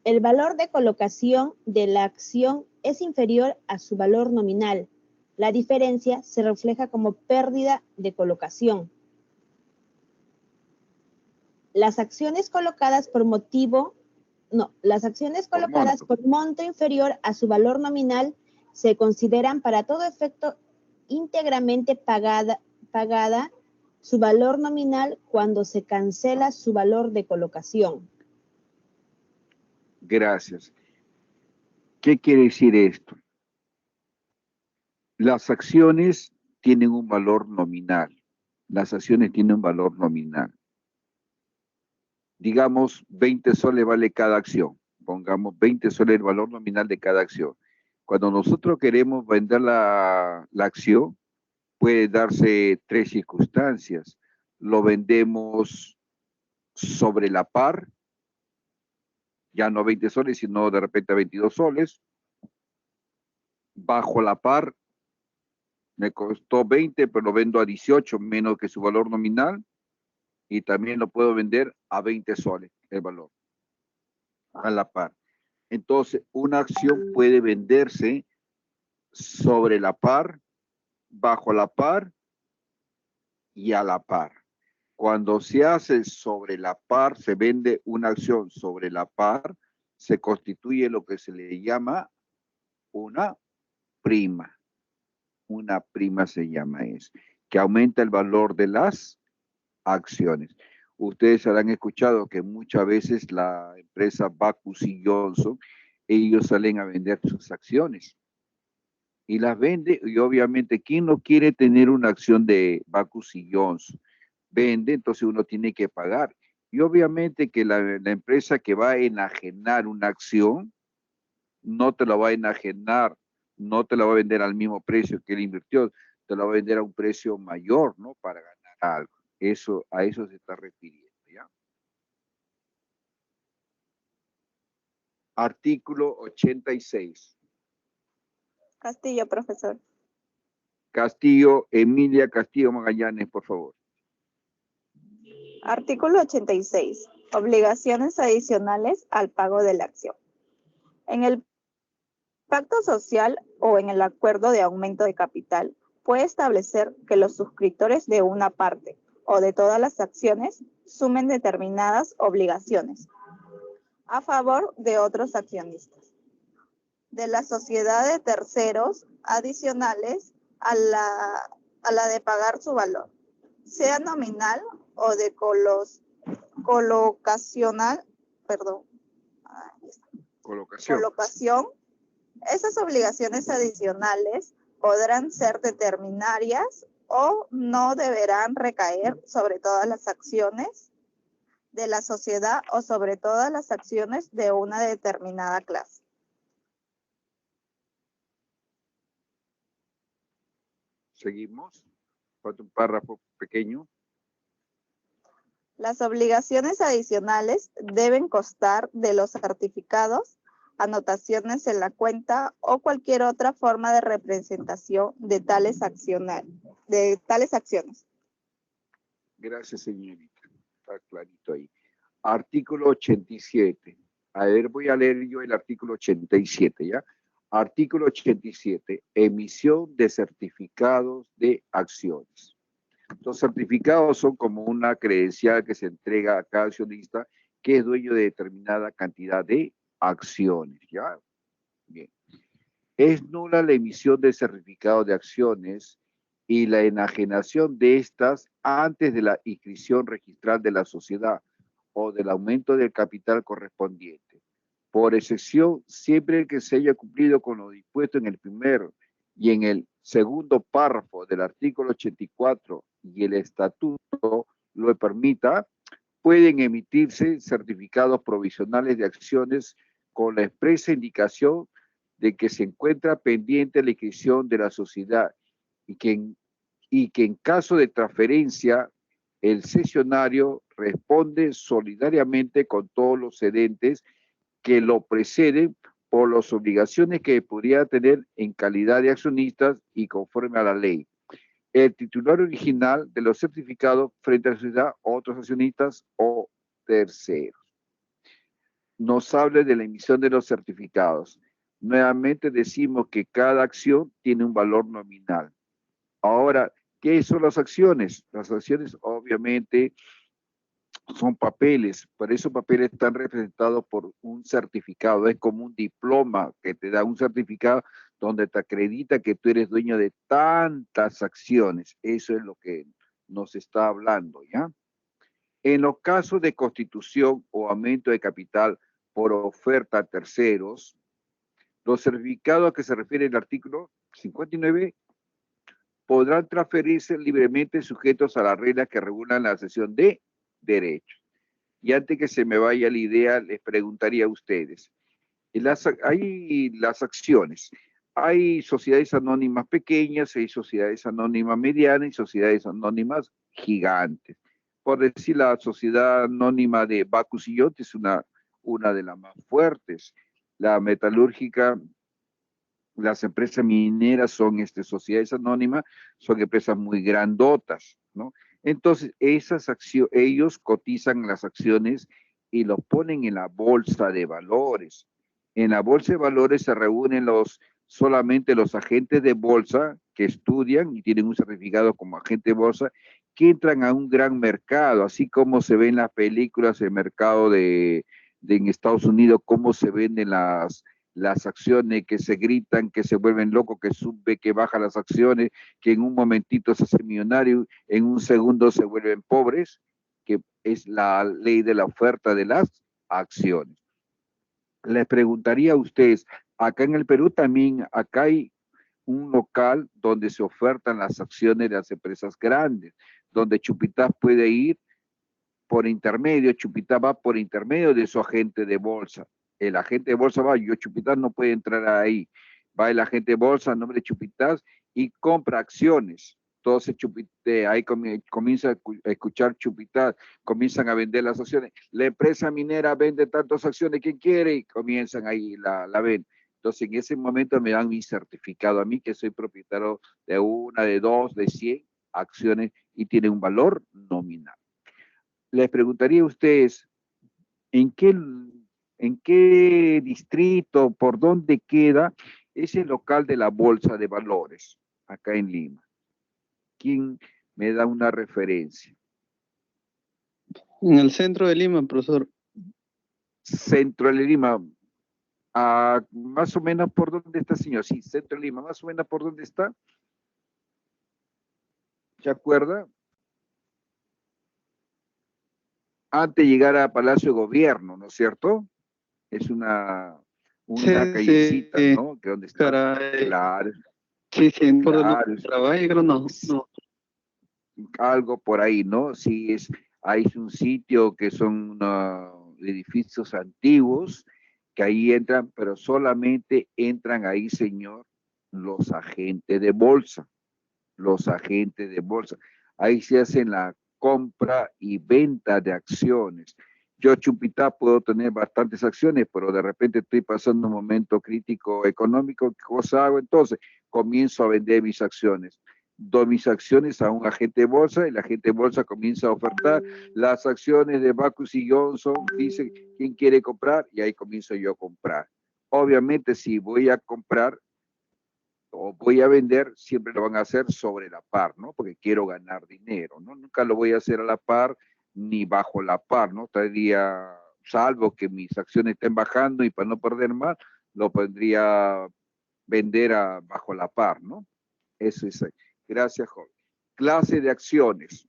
El valor de colocación de la acción es inferior a su valor nominal. La diferencia se refleja como pérdida de colocación. Las acciones colocadas por monto inferior a su valor nominal se consideran para todo efecto íntegramente pagada su valor nominal cuando se cancela su valor de colocación. Gracias. ¿Qué quiere decir esto? Las acciones tienen un valor nominal. Las acciones tienen un valor nominal. Digamos, 20 soles vale cada acción. Pongamos 20 soles el valor nominal de cada acción. Cuando nosotros queremos vender la acción, puede darse tres circunstancias. Lo vendemos sobre la par, ya no 20 soles, sino de repente 22 soles. Bajo la par, me costó 20, pero lo vendo a 18, menos que su valor nominal. Y también lo puedo vender a 20 soles, el valor, a la par. Entonces, una acción puede venderse sobre la par, bajo la par y a la par. Cuando se hace sobre la par, se vende una acción sobre la par, se constituye lo que se le llama una prima. Una prima se llama eso, que aumenta el valor de las acciones. Ustedes habrán escuchado que muchas veces la empresa Bacus y Johnson, ellos salen a vender sus acciones y las vende, y obviamente, ¿quién no quiere tener una acción de Bacus y Johnson? Vende, entonces uno tiene que pagar. Y obviamente que la empresa que va a enajenar una acción, no te la va a enajenar, no te la va a vender al mismo precio que él invirtió, te la va a vender a un precio mayor, ¿no? Para ganar algo. Eso, a eso se está refiriendo, ¿ya? Artículo 86. Castillo, profesor. Castillo, Emilia Castillo Magallanes, por favor. Artículo 86. Obligaciones adicionales al pago de la acción. En el pacto social o en el acuerdo de aumento de capital, puede establecer que los suscriptores de una parte o de todas las acciones sumen determinadas obligaciones. a favor de otros accionistas, de la sociedad de terceros adicionales a la de pagar su valor, sea nominal o de colocación. Esas obligaciones adicionales podrán ser determinarias o no deberán recaer sobre todas las acciones de la sociedad o sobre todas las acciones de una determinada clase. Seguimos. Falta un párrafo pequeño. Las obligaciones adicionales deben constar de los certificados, anotaciones en la cuenta o cualquier otra forma de representación de tales acciones. Gracias, señorita. Está clarito ahí. Artículo 87. A ver, voy a leer yo el artículo 87, ¿ya? Artículo 87. Emisión de certificados de acciones. Los certificados son como una credencial que se entrega a cada accionista que es dueño de determinada cantidad de acciones, ¿ya? Bien. Es nula la emisión de certificados de acciones y la enajenación de estas antes de la inscripción registral de la sociedad o del aumento del capital correspondiente. Por excepción, siempre que se haya cumplido con lo dispuesto en el primero y en el segundo párrafo del artículo 84 y el estatuto lo permita, pueden emitirse certificados provisionales de acciones con la expresa indicación de que se encuentra pendiente la inscripción de la sociedad y que en caso de transferencia el cesionario responde solidariamente con todos los cedentes que lo preceden por las obligaciones que podría tener en calidad de accionistas y conforme a la ley. El titular original de los certificados frente a la sociedad, otros accionistas o terceros. Nos habla de la emisión de los certificados. Nuevamente decimos que cada acción tiene un valor nominal. Ahora, ¿qué son las acciones? Las acciones obviamente son papeles, por esos papeles están representados por un certificado, es como un diploma que te da un certificado donde te acredita que tú eres dueño de tantas acciones. Eso es lo que nos está hablando, ¿ya? En los casos de constitución o aumento de capital por oferta a terceros, los certificados a que se refiere el artículo 59 podrán transferirse libremente sujetos a las reglas que regulan la cesión de derechos. Y antes que se me vaya la idea, les preguntaría a ustedes, hay las acciones, hay sociedades anónimas pequeñas, hay sociedades anónimas medianas y sociedades anónimas gigantes. Por decir, la sociedad anónima de Bacus y Yot es una de las más fuertes. La metalúrgica, las empresas mineras son sociedades anónimas, son empresas muy grandotas, ¿no? Entonces, ellos cotizan las acciones y los ponen en la bolsa de valores. En la bolsa de valores se reúnen solamente los agentes de bolsa que estudian y tienen un certificado como agente de bolsa, que entran a un gran mercado, así como se ven en las películas, el mercado en Estados Unidos, cómo se venden las acciones, que se gritan, que se vuelven locos, que sube, que baja las acciones, que en un momentito se hace millonario, en un segundo se vuelven pobres, que es la ley de la oferta de las acciones. Les preguntaría a ustedes, acá en el Perú también, acá hay un local donde se ofertan las acciones de las empresas grandes, donde Chupitaz puede ir por intermedio, Chupitaz va por intermedio de su agente de bolsa. El agente de bolsa va, Chupitaz no puede entrar ahí. Va el agente de bolsa a nombre de Chupitaz y compra acciones. Entonces ahí comienza a escuchar Chupitaz, comienzan a vender las acciones. La empresa minera vende tantas acciones, ¿quién quiere? Y comienzan ahí, la ven. Entonces en ese momento me dan mi certificado a mí, que soy propietario de una, de dos, de 100 acciones y tiene un valor nominal. Les preguntaría a ustedes, ¿en qué distrito, por dónde queda ese local de la Bolsa de Valores, acá en Lima? ¿Quién me da una referencia? En el centro de Lima, profesor. Centro de Lima, más o menos por dónde está, señor. Sí, Centro de Lima, más o menos por dónde está. ¿Se acuerda? Antes de llegar a Palacio de Gobierno, ¿no es cierto? Es una Sí, callecita, sí, ¿no? Que donde está, caray. claro, Sí, sí, por claro, el trabajo, no. algo por ahí, ¿no? Sí, ahí es un sitio que son edificios antiguos, que ahí entran, pero solamente entran ahí, señor, los agentes de bolsa, los agentes de bolsa. Ahí se hacen la compra y venta de acciones. Yo, Chumpitá, puedo tener bastantes acciones, pero de repente estoy pasando un momento crítico económico. ¿Qué cosa hago? Entonces, comienzo a vender mis acciones. Doy mis acciones a un agente de bolsa y el agente de bolsa comienza a ofertar las acciones de Bacchus y Johnson. Dice, ¿quién quiere comprar? Y ahí comienzo yo a comprar. Obviamente, si voy a comprar o voy a vender, siempre lo van a hacer sobre la par, ¿no? Porque quiero ganar dinero, ¿no? Nunca lo voy a hacer a la par ni bajo la par, ¿no? Tendría, salvo que mis acciones estén bajando y para no perder más, lo podría vender bajo la par, ¿no? Eso es. Gracias, joven. Clase de acciones.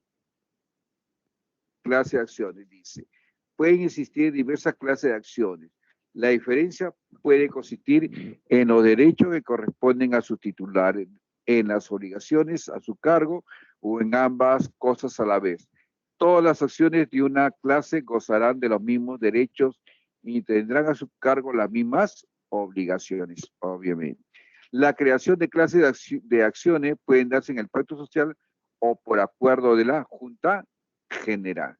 Clase de acciones, dice. Pueden existir diversas clases de acciones. La diferencia puede consistir en los derechos que corresponden a sus titulares, en las obligaciones a su cargo o en ambas cosas a la vez. Todas las acciones de una clase gozarán de los mismos derechos y tendrán a su cargo las mismas obligaciones, obviamente. La creación de clases de acciones pueden darse en el pacto social o por acuerdo de la Junta General.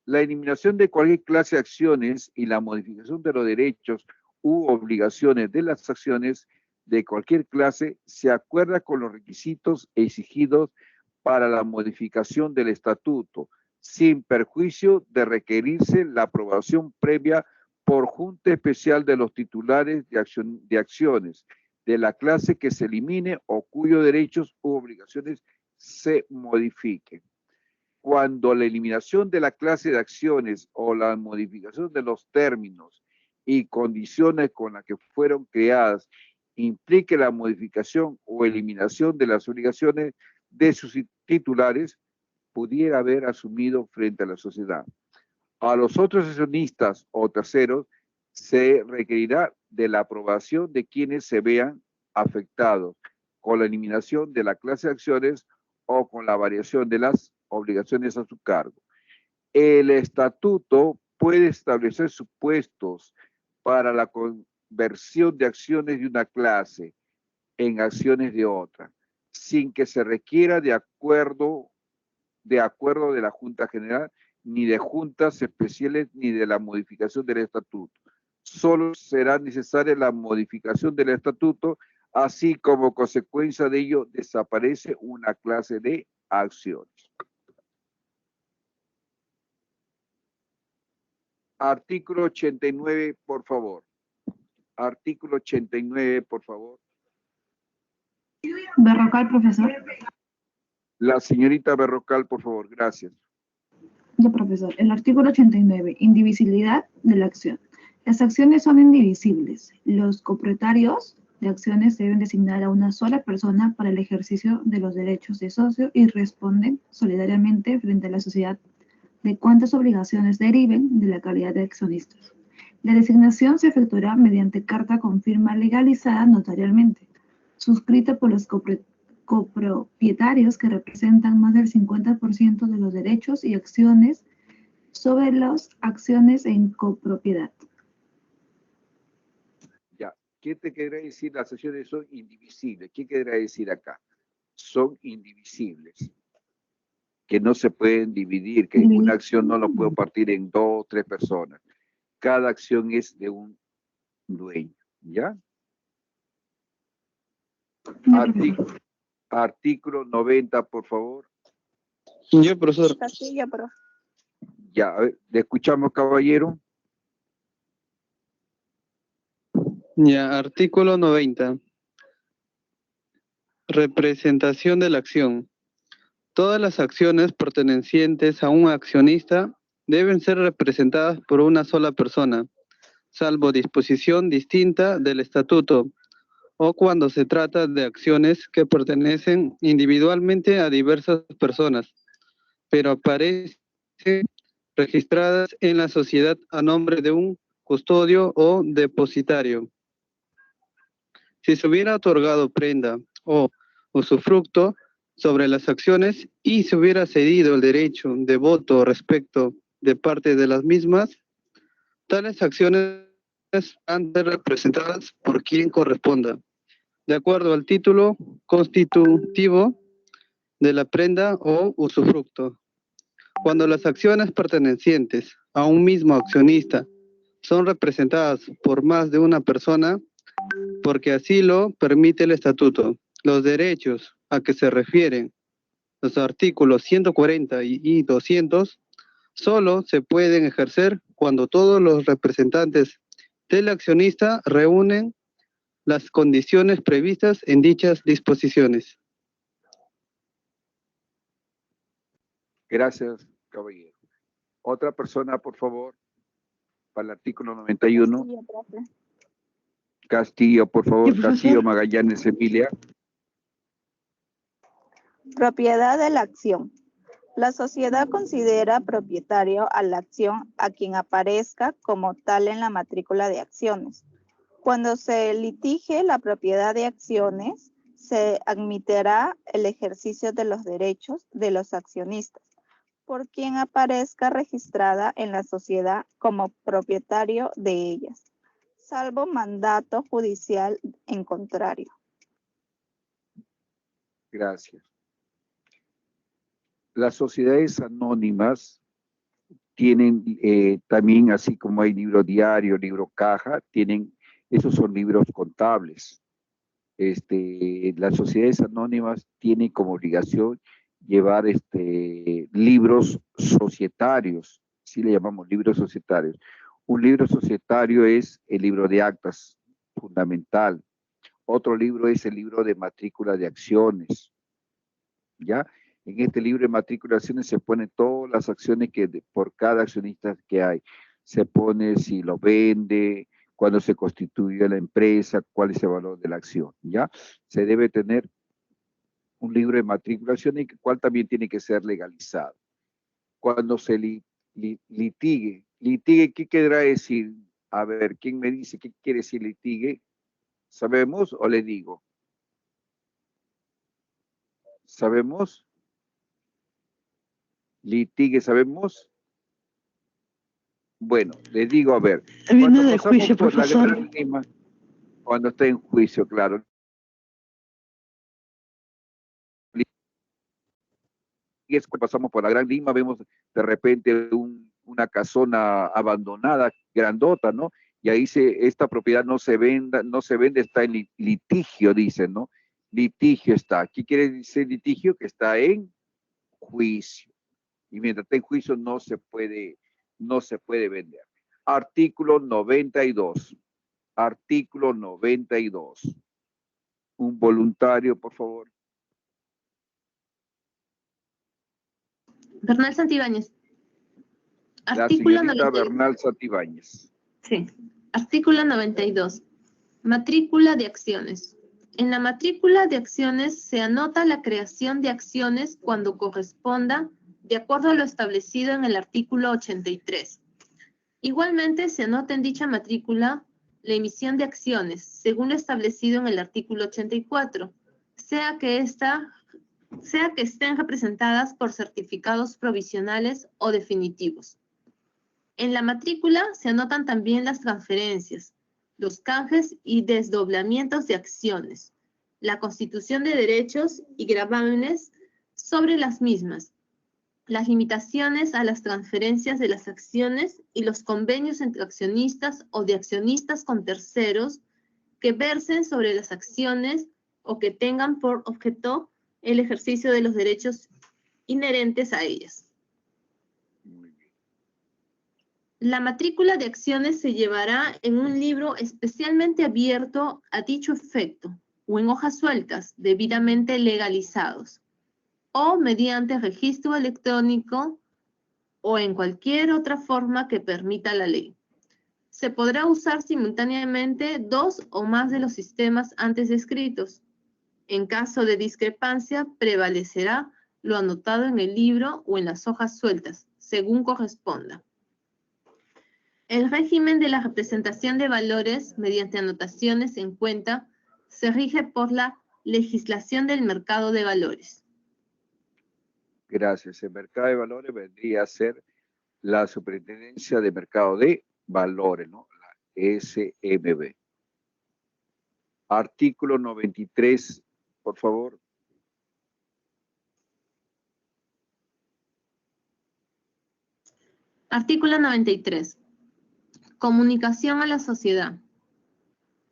La eliminación de cualquier clase de acciones y la modificación de los derechos u obligaciones de las acciones de cualquier clase se acuerda con los requisitos exigidos para la modificación del estatuto, sin perjuicio de requerirse la aprobación previa por Junta Especial de los titulares de acciones de la clase que se elimine o cuyos derechos u obligaciones se modifiquen. Cuando la eliminación de la clase de acciones o la modificación de los términos y condiciones con las que fueron creadas implique la modificación o eliminación de las obligaciones de sus titulares, pudiera haber asumido frente a la sociedad. A los otros accionistas o terceros se requerirá de la aprobación de quienes se vean afectados con la eliminación de la clase de acciones o con la variación de las obligaciones a su cargo. El estatuto puede establecer supuestos para la conversión de acciones de una clase en acciones de otra, sin que se requiera de acuerdo de la Junta General, ni de juntas especiales, ni de la modificación del estatuto. Solo será necesaria la modificación del estatuto, así como consecuencia de ello desaparece una clase de acciones. Artículo 89, por favor. Artículo 89, por favor. Berrocal, profesor. La señorita Berrocal, por favor, gracias. Ya, profesor. El artículo 89, indivisibilidad de la acción. Las acciones son indivisibles. Los copropietarios de acciones deben designar a una sola persona para el ejercicio de los derechos de socio y responden solidariamente frente a la sociedad de cuantas obligaciones deriven de la calidad de accionistas. La designación se efectuará mediante carta con firma legalizada notarialmente, suscrita por los copropietarios que representan más del 50% de los derechos y acciones sobre las acciones en copropiedad. Ya, ¿qué te querrá decir? Las acciones son indivisibles. ¿Qué querrá decir acá? Son indivisibles, que no se pueden dividir, que una acción no lo puedo partir en 2 o 3 personas. Cada acción es de un dueño, ¿ya? Artículo 90, por favor. Yo, profesor. Castillo, profe. Ya, a ver, ¿le escuchamos, caballero? Ya, artículo 90. Representación de la acción. Todas las acciones pertenecientes a un accionista deben ser representadas por una sola persona, salvo disposición distinta del estatuto, o cuando se trata de acciones que pertenecen individualmente a diversas personas, pero aparecen registradas en la sociedad a nombre de un custodio o depositario. Si se hubiera otorgado prenda o usufructo sobre las acciones y se hubiera cedido el derecho de voto respecto de parte de las mismas, tales acciones han de ser representadas por quien corresponda, de acuerdo al título constitutivo de la prenda o usufructo. Cuando las acciones pertenecientes a un mismo accionista son representadas por más de una persona, porque así lo permite el estatuto, los derechos a que se refieren los artículos 140 y 200 solo se pueden ejercer cuando todos los representantes del accionista reúnen las condiciones previstas en dichas disposiciones. Gracias, caballero. Otra persona, por favor, para el artículo 91. Castillo, por favor. Castillo Magallanes, Emilia. Propiedad de la acción. La sociedad considera propietario a la acción a quien aparezca como tal en la matrícula de acciones. Cuando se litigue la propiedad de acciones, se admitirá el ejercicio de los derechos de los accionistas por quien aparezca registrada en la sociedad como propietario de ellas, salvo mandato judicial en contrario. Gracias. Las sociedades anónimas tienen también, así como hay libro diario, libro caja, esos son libros contables. Las sociedades anónimas tienen como obligación llevar libros societarios, sí le llamamos libros societarios. Un libro societario es el libro de actas, fundamental. Otro libro es el libro de matrícula de acciones, ¿ya? En este libro de matrícula de acciones se ponen todas las acciones por cada accionista que hay. Se pone si lo vende, cuándo se constituye la empresa, cuál es el valor de la acción, ¿ya? Se debe tener un libro de matriculación y cual también tiene que ser legalizado. Cuando se litigue, ¿qué querrá decir? A ver, ¿quién me dice qué quiere decir litigue? ¿Sabemos o le digo? ¿Sabemos? Litigue, ¿sabemos? Bueno, le digo, a ver. Viene de juicio, profesor. Cuando está en juicio, claro. Y es cuando pasamos por la Gran Lima, vemos de repente una casona abandonada, grandota, ¿no? Y ahí esta propiedad no se vende, está en litigio, dicen, ¿no? Litigio está. ¿Qué quiere decir litigio? Que está en juicio. Y mientras está en juicio no se puede vender. Artículo 92. Artículo 92. Un voluntario, por favor. Bernal Santibáñez. La señorita Bernal Santibáñez. Sí. Artículo 92. Matrícula de acciones. En la matrícula de acciones se anota la creación de acciones cuando corresponda, de acuerdo a lo establecido en el artículo 83. Igualmente se anota en dicha matrícula la emisión de acciones, según lo establecido en el artículo 84, sea que estén representadas por certificados provisionales o definitivos. En la matrícula se anotan también las transferencias, los canjes y desdoblamientos de acciones, la constitución de derechos y gravámenes sobre las mismas, las limitaciones a las transferencias de las acciones y los convenios entre accionistas o de accionistas con terceros que versen sobre las acciones o que tengan por objeto el ejercicio de los derechos inherentes a ellas. La matrícula de acciones se llevará en un libro especialmente abierto a dicho efecto o en hojas sueltas debidamente legalizados o mediante registro electrónico o en cualquier otra forma que permita la ley. Se podrá usar simultáneamente dos o más de los sistemas antes descritos. En caso de discrepancia, prevalecerá lo anotado en el libro o en las hojas sueltas, según corresponda. El régimen de la representación de valores mediante anotaciones en cuenta se rige por la legislación del mercado de valores. Gracias. El mercado de valores vendría a ser la Superintendencia de Mercado de Valores, ¿no? La SMV. Artículo 93, por favor. Artículo 93. Comunicación a la sociedad.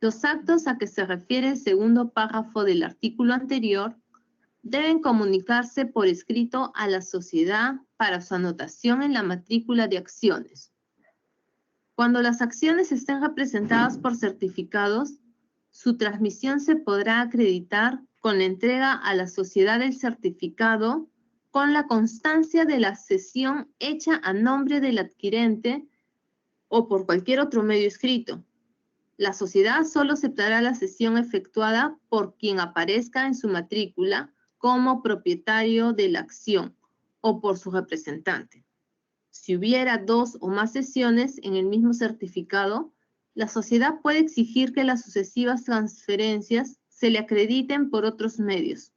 Los actos a que se refiere el segundo párrafo del artículo anterior deben comunicarse por escrito a la sociedad para su anotación en la matrícula de acciones. Cuando las acciones estén representadas por certificados, su transmisión se podrá acreditar con la entrega a la sociedad del certificado con la constancia de la cesión hecha a nombre del adquirente o por cualquier otro medio escrito. La sociedad solo aceptará la cesión efectuada por quien aparezca en su matrícula como propietario de la acción o por su representante. Si hubiera dos o más cesiones en el mismo certificado, la sociedad puede exigir que las sucesivas transferencias se le acrediten por otros medios,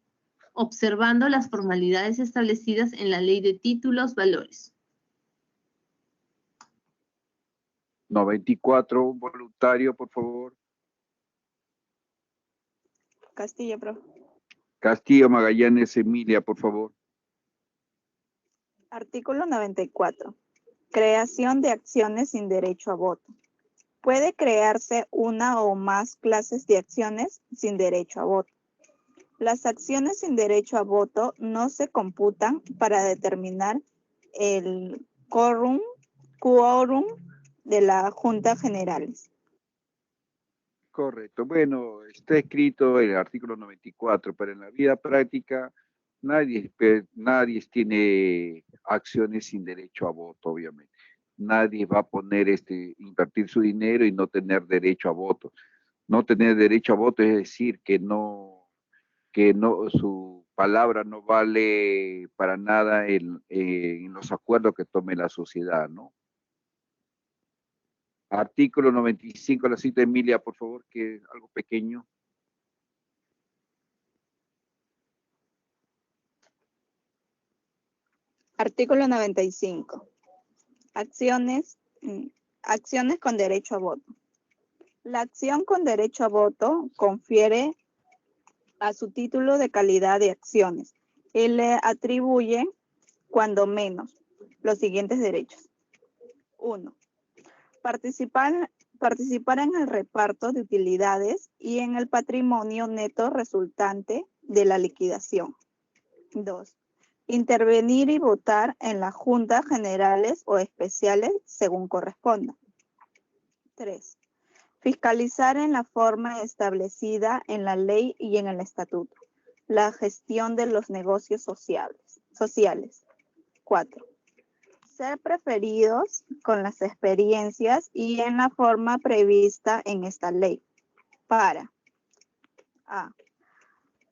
observando las formalidades establecidas en la Ley de Títulos Valores. 94, un voluntario, por favor. Castillo, profe. Castillo Magallanes Emilia, por favor. Artículo 94. Creación de acciones sin derecho a voto. Puede crearse una o más clases de acciones sin derecho a voto. Las acciones sin derecho a voto no se computan para determinar el quórum de la Junta Generales. Correcto. Bueno, está escrito en el artículo 94, pero en la vida práctica nadie tiene acciones sin derecho a voto, obviamente. Nadie va a poner invertir su dinero y no tener derecho a voto. No tener derecho a voto es decir que su palabra no vale para nada en los acuerdos que tome la sociedad, ¿no? Artículo 95, la cita Emilia, por favor, que es algo pequeño. Artículo 95. Acciones con derecho a voto. La acción con derecho a voto confiere a su título de calidad de acciones y le atribuye, cuando menos, los siguientes derechos. 1. Participar en el reparto de utilidades y en el patrimonio neto resultante de la liquidación. 2. Intervenir y votar en las juntas generales o especiales según corresponda. 3. Fiscalizar en la forma establecida en la ley y en el estatuto la gestión de los negocios sociales. 4. Ser preferidos con las experiencias y en la forma prevista en esta ley para a.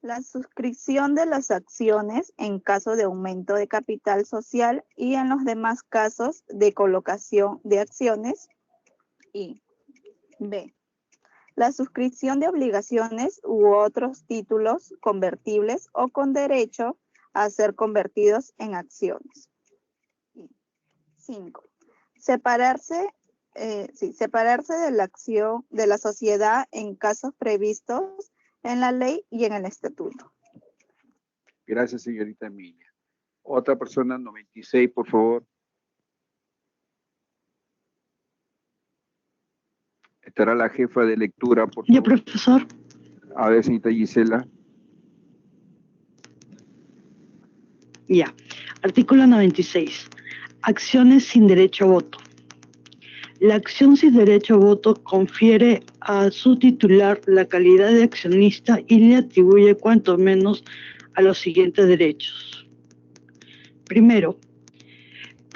La suscripción de las acciones en caso de aumento de capital social y en los demás casos de colocación de acciones. Y b. La suscripción de obligaciones u otros títulos convertibles o con derecho a ser convertidos en acciones. 5. Separarse de la acción de la sociedad en casos previstos en la ley y en el estatuto. Gracias, señorita Emilia. Otra persona, 96, por favor. Estará la jefa de lectura, por favor. Ya, profesor. A ver, señorita Gisela. Ya. Artículo 96. Acciones sin derecho a voto. La acción sin derecho a voto confiere a su titular la calidad de accionista y le atribuye cuanto menos a los siguientes derechos. Primero,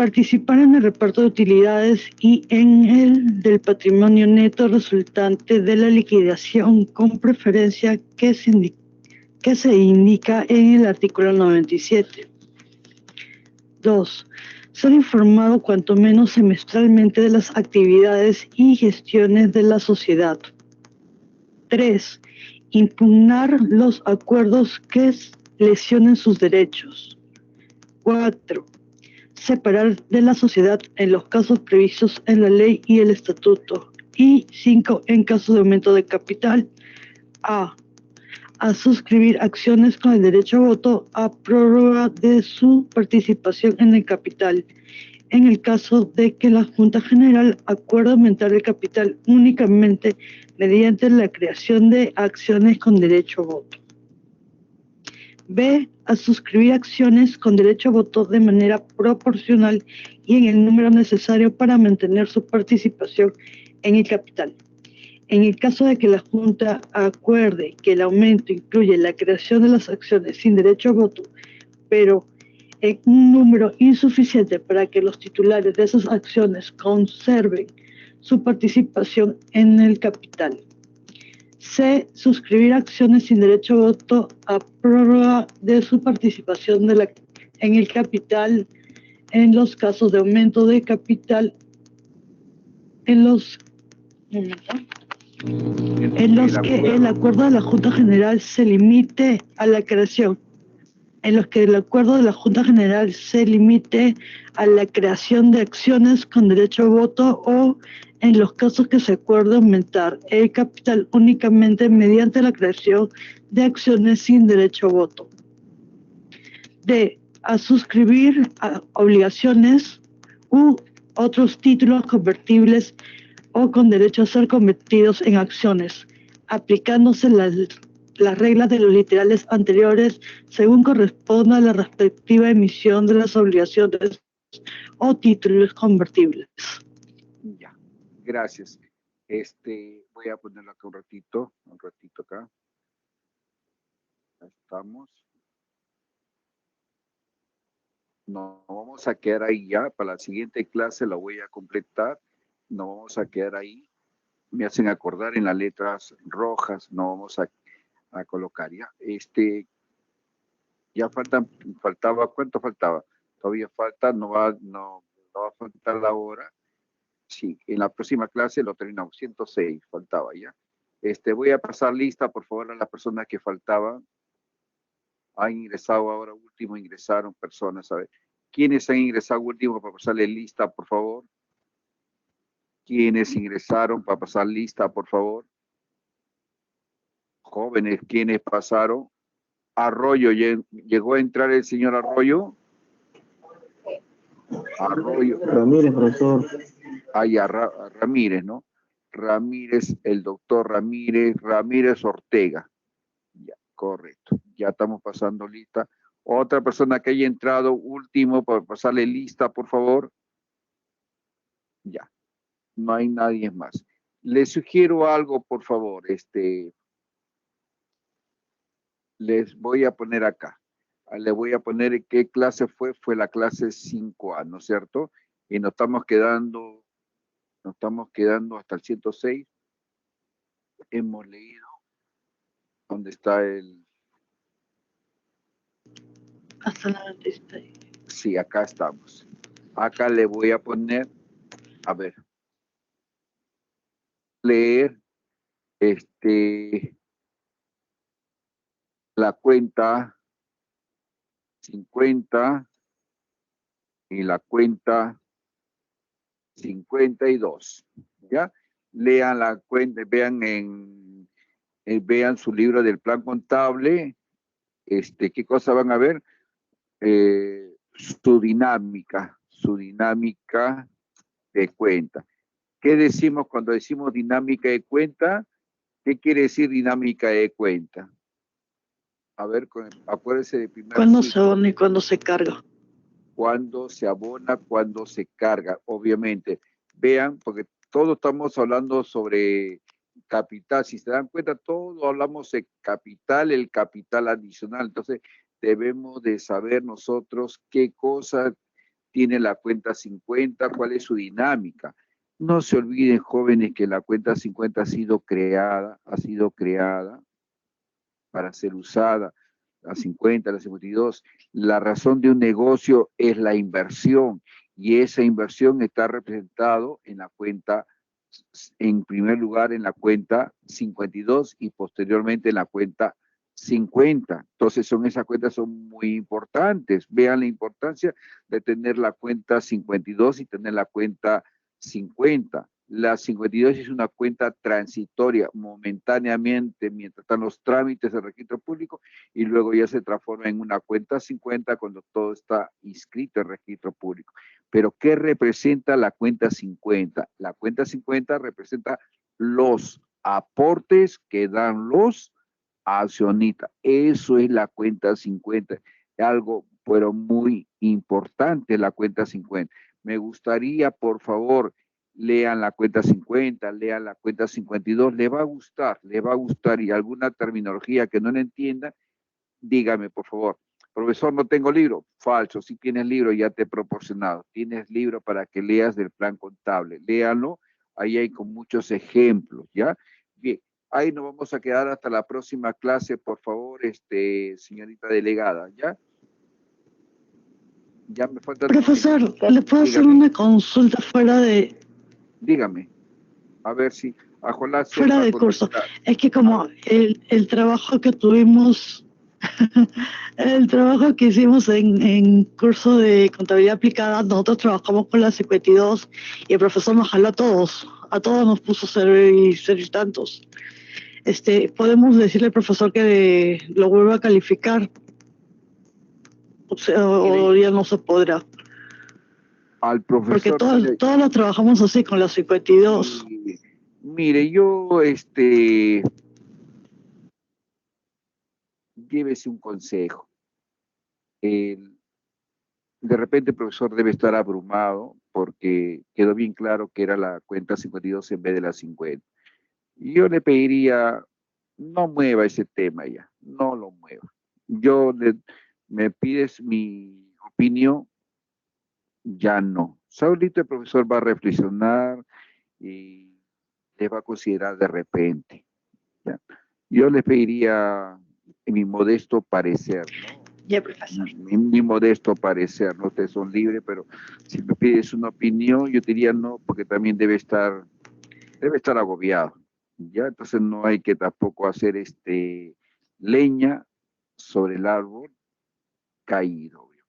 Participar en el reparto de utilidades y en el del patrimonio neto resultante de la liquidación con preferencia que se indica en el artículo 97. 2. Ser informado cuanto menos semestralmente de las actividades y gestiones de la sociedad. 3. Impugnar los acuerdos que lesionen sus derechos. 4. Separar de la sociedad en los casos previstos en la ley y el estatuto. Y 5. En caso de aumento de capital, a suscribir acciones con el derecho a voto a prórroga de su participación en el capital. En el caso de que la Junta General acuerde aumentar el capital únicamente mediante la creación de acciones con derecho a voto. B. A suscribir acciones con derecho a voto de manera proporcional y en el número necesario para mantener su participación en el capital. En el caso de que la Junta acuerde que el aumento incluye la creación de las acciones sin derecho a voto, pero en un número insuficiente para que los titulares de esas acciones conserven su participación en el capital. C. Suscribir acciones sin derecho a voto a prórroga de su participación en el capital en los casos de aumento de capital en los que el acuerdo de la Junta General se limite a la creación. En los que el acuerdo de la Junta General se limite a la creación de acciones con derecho a voto o en los casos que se acuerde aumentar el capital únicamente mediante la creación de acciones sin derecho a voto. D. A suscribir obligaciones u otros títulos convertibles o con derecho a ser convertidos en acciones, aplicándose las reglas de los literales anteriores según corresponda a la respectiva emisión de las obligaciones o títulos convertibles. Ya, gracias. Voy a ponerlo acá un ratito acá. Ya estamos. No vamos a quedar ahí ya. Para la siguiente clase la voy a completar. No vamos a quedar ahí. Me hacen acordar en las letras rojas. No vamos a colocar ya. Ya faltaba, ¿cuánto faltaba? Todavía falta, no va a faltar la hora. Sí, en la próxima clase lo terminamos. 106 faltaba ya. Voy a pasar lista, por favor, a las personas que faltaban. Han ingresado ahora último, ingresaron personas, a ver. ¿Quiénes han ingresado último para pasarle lista, por favor? ¿Quiénes ingresaron para pasar lista, por favor? Jóvenes, ¿quiénes pasaron? Arroyo, ¿llegó a entrar el señor Arroyo? Arroyo. Ramírez, profesor. Ramírez, ¿no? Ramírez, el doctor Ramírez Ortega. Ya, correcto. Ya estamos pasando lista. Otra persona que haya entrado último para pasarle lista, por favor. Ya. No hay nadie más. Les sugiero algo, por favor. Les voy a poner acá. Le voy a poner qué clase fue. Fue la clase 5A, ¿no es cierto? Y nos estamos quedando hasta el 106. Hemos leído. ¿Dónde está el? Hasta el 96. Sí, acá estamos. Acá le voy a poner, a ver, leer la cuenta 50 y la cuenta 52. ¿Ya? Lean la cuenta, vean su libro del plan contable. ¿Qué cosa van a ver? Su dinámica de cuenta. ¿Qué decimos cuando decimos dinámica de cuenta? ¿Qué quiere decir dinámica de cuenta? A ver, acuérdense de primero. ¿Cuándo se abona y cuándo se carga? Cuándo se abona, cuándo se carga, obviamente. Vean, porque todos estamos hablando sobre capital. Si se dan cuenta, todos hablamos de capital, el capital adicional. Entonces, debemos de saber nosotros qué cosa tiene la cuenta 50, cuál es su dinámica. No se olviden, jóvenes, que la cuenta 50 ha sido creada para ser usada, la 50, la 52. La razón de un negocio es la inversión, y esa inversión está representado en la cuenta, en primer lugar en la cuenta 52 y posteriormente en la cuenta 50. Entonces esas cuentas son muy importantes. Vean la importancia de tener la cuenta 52 y tener la cuenta 50. La 52 es una cuenta transitoria, momentáneamente, mientras están los trámites del registro público, y luego ya se transforma en una cuenta 50 cuando todo está inscrito en registro público. Pero ¿qué representa la cuenta 50? La cuenta 50 representa los aportes que dan los accionistas. Eso es la cuenta 50. Algo, pero muy importante, la cuenta 50. Me gustaría, por favor, lean la cuenta 50, lean la cuenta 52, les va a gustar, y alguna terminología que no le entiendan, dígame, por favor. Profesor, no tengo libro. Falso, si tienes libro ya te he proporcionado. Tienes libro para que leas del plan contable. Léanlo, ahí hay con muchos ejemplos, ¿ya? Bien, ahí nos vamos a quedar hasta la próxima clase, por favor, señorita delegada, ¿ya? Ya me falta... Profesor, ¿le puedo hacer una consulta fuera de... Dígame, a ver si a Jonás fuera de curso? Es que como el trabajo que tuvimos, el trabajo que hicimos en curso de contabilidad aplicada, nosotros trabajamos con la 52 y el profesor nos jaló a todos nos puso cero y tantos. Podemos decirle al profesor que lo vuelva a calificar, o sea, o ya no se podrá. Al profesor. Porque todos lo trabajamos así con la 52. Mire, yo, llévese un consejo. De repente el profesor debe estar abrumado porque quedó bien claro que era la cuenta 52 en vez de la 50. Yo le pediría, no mueva ese tema ya, no lo mueva. Me pides mi opinión, ya no. Saulito, el profesor va a reflexionar y le va a considerar de repente. ¿Ya? Yo le pediría mi modesto parecer, ¿no? Ya, profesor. Mi modesto parecer, no, ustedes son libres, pero si me pides una opinión, yo diría no, porque también debe estar agobiado. Ya, entonces no hay que tampoco hacer leña sobre el árbol caído, obviamente.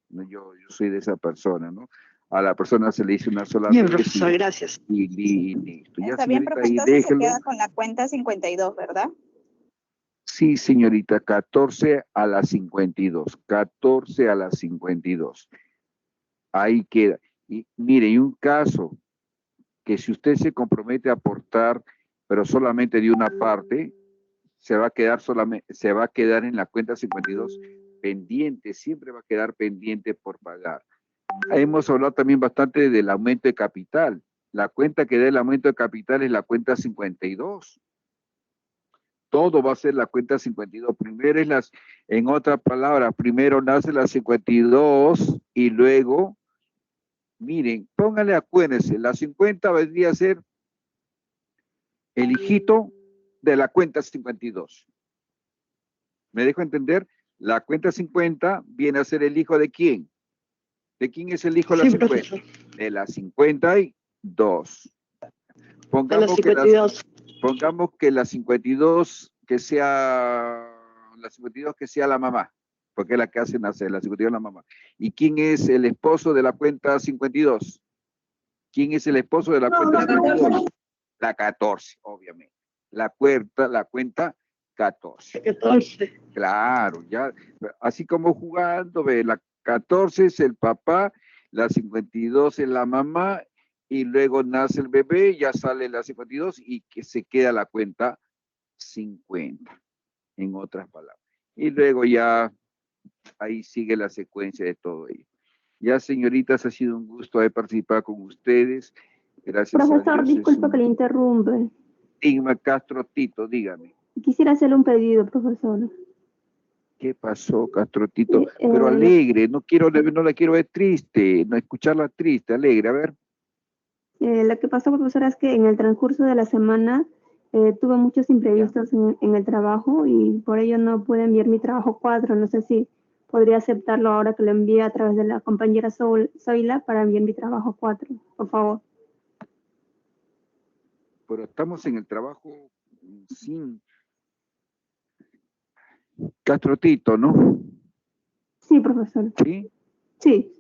¿No? Yo soy de esa persona, ¿no? A la persona se le dice una sola bien, vez. Profesor, gracias. Y listo. Está bien, profesor, si se queda con la cuenta 52, ¿verdad? Sí, señorita, 14 a la 52. 14 a la 52. Ahí queda. Y mire, hay un caso que si usted se compromete a aportar, pero solamente de una parte, se va a quedar en la cuenta 52 pendiente, siempre va a quedar pendiente por pagar. Hemos hablado también bastante del aumento de capital. La cuenta que da el aumento de capital es la cuenta 52. Todo va a ser la cuenta 52. Primero en otras palabras, primero nace la 52 y luego, miren, pónganle, acuérdense, la 50 vendría a ser el hijito de la cuenta 52. ¿Me dejo entender? La cuenta 50 viene a ser el hijo de ¿quién? ¿De quién es el hijo de la 50? Profesor. De la 52. Pongamos que la 52 que sea la mamá, porque es la que hace nacer, la 52 es la mamá. ¿Y quién es el esposo de la cuenta 52? ¿Quién es el esposo de la cuenta 52? La 14, obviamente. La cuenta 14. 14. Claro, ya, así como jugando, ve, la 14 es el papá, la 52 es la mamá, y luego nace el bebé, ya sale la 52 y que se queda la cuenta 50, en otras palabras. Y luego ya ahí sigue la secuencia de todo ello. Ya, señoritas, ha sido un gusto haber participado con ustedes. Gracias. Profesor, disculpa que le interrumpe. Igma Castro Tito, dígame. Quisiera hacerle un pedido, profesor. ¿Qué pasó, Castrotito? Pero alegre, no la quiero ver triste, no escucharla triste, alegre, a ver. Lo que pasó, profesora, es que en el transcurso de la semana tuve muchos imprevistos en el trabajo y por ello no pude enviar mi trabajo 4. No sé si podría aceptarlo ahora que lo envíe a través de la compañera Zoila para enviar mi trabajo 4, por favor. Pero estamos en el trabajo sin Castrotito, ¿no? Sí, profesor. ¿Sí? Sí.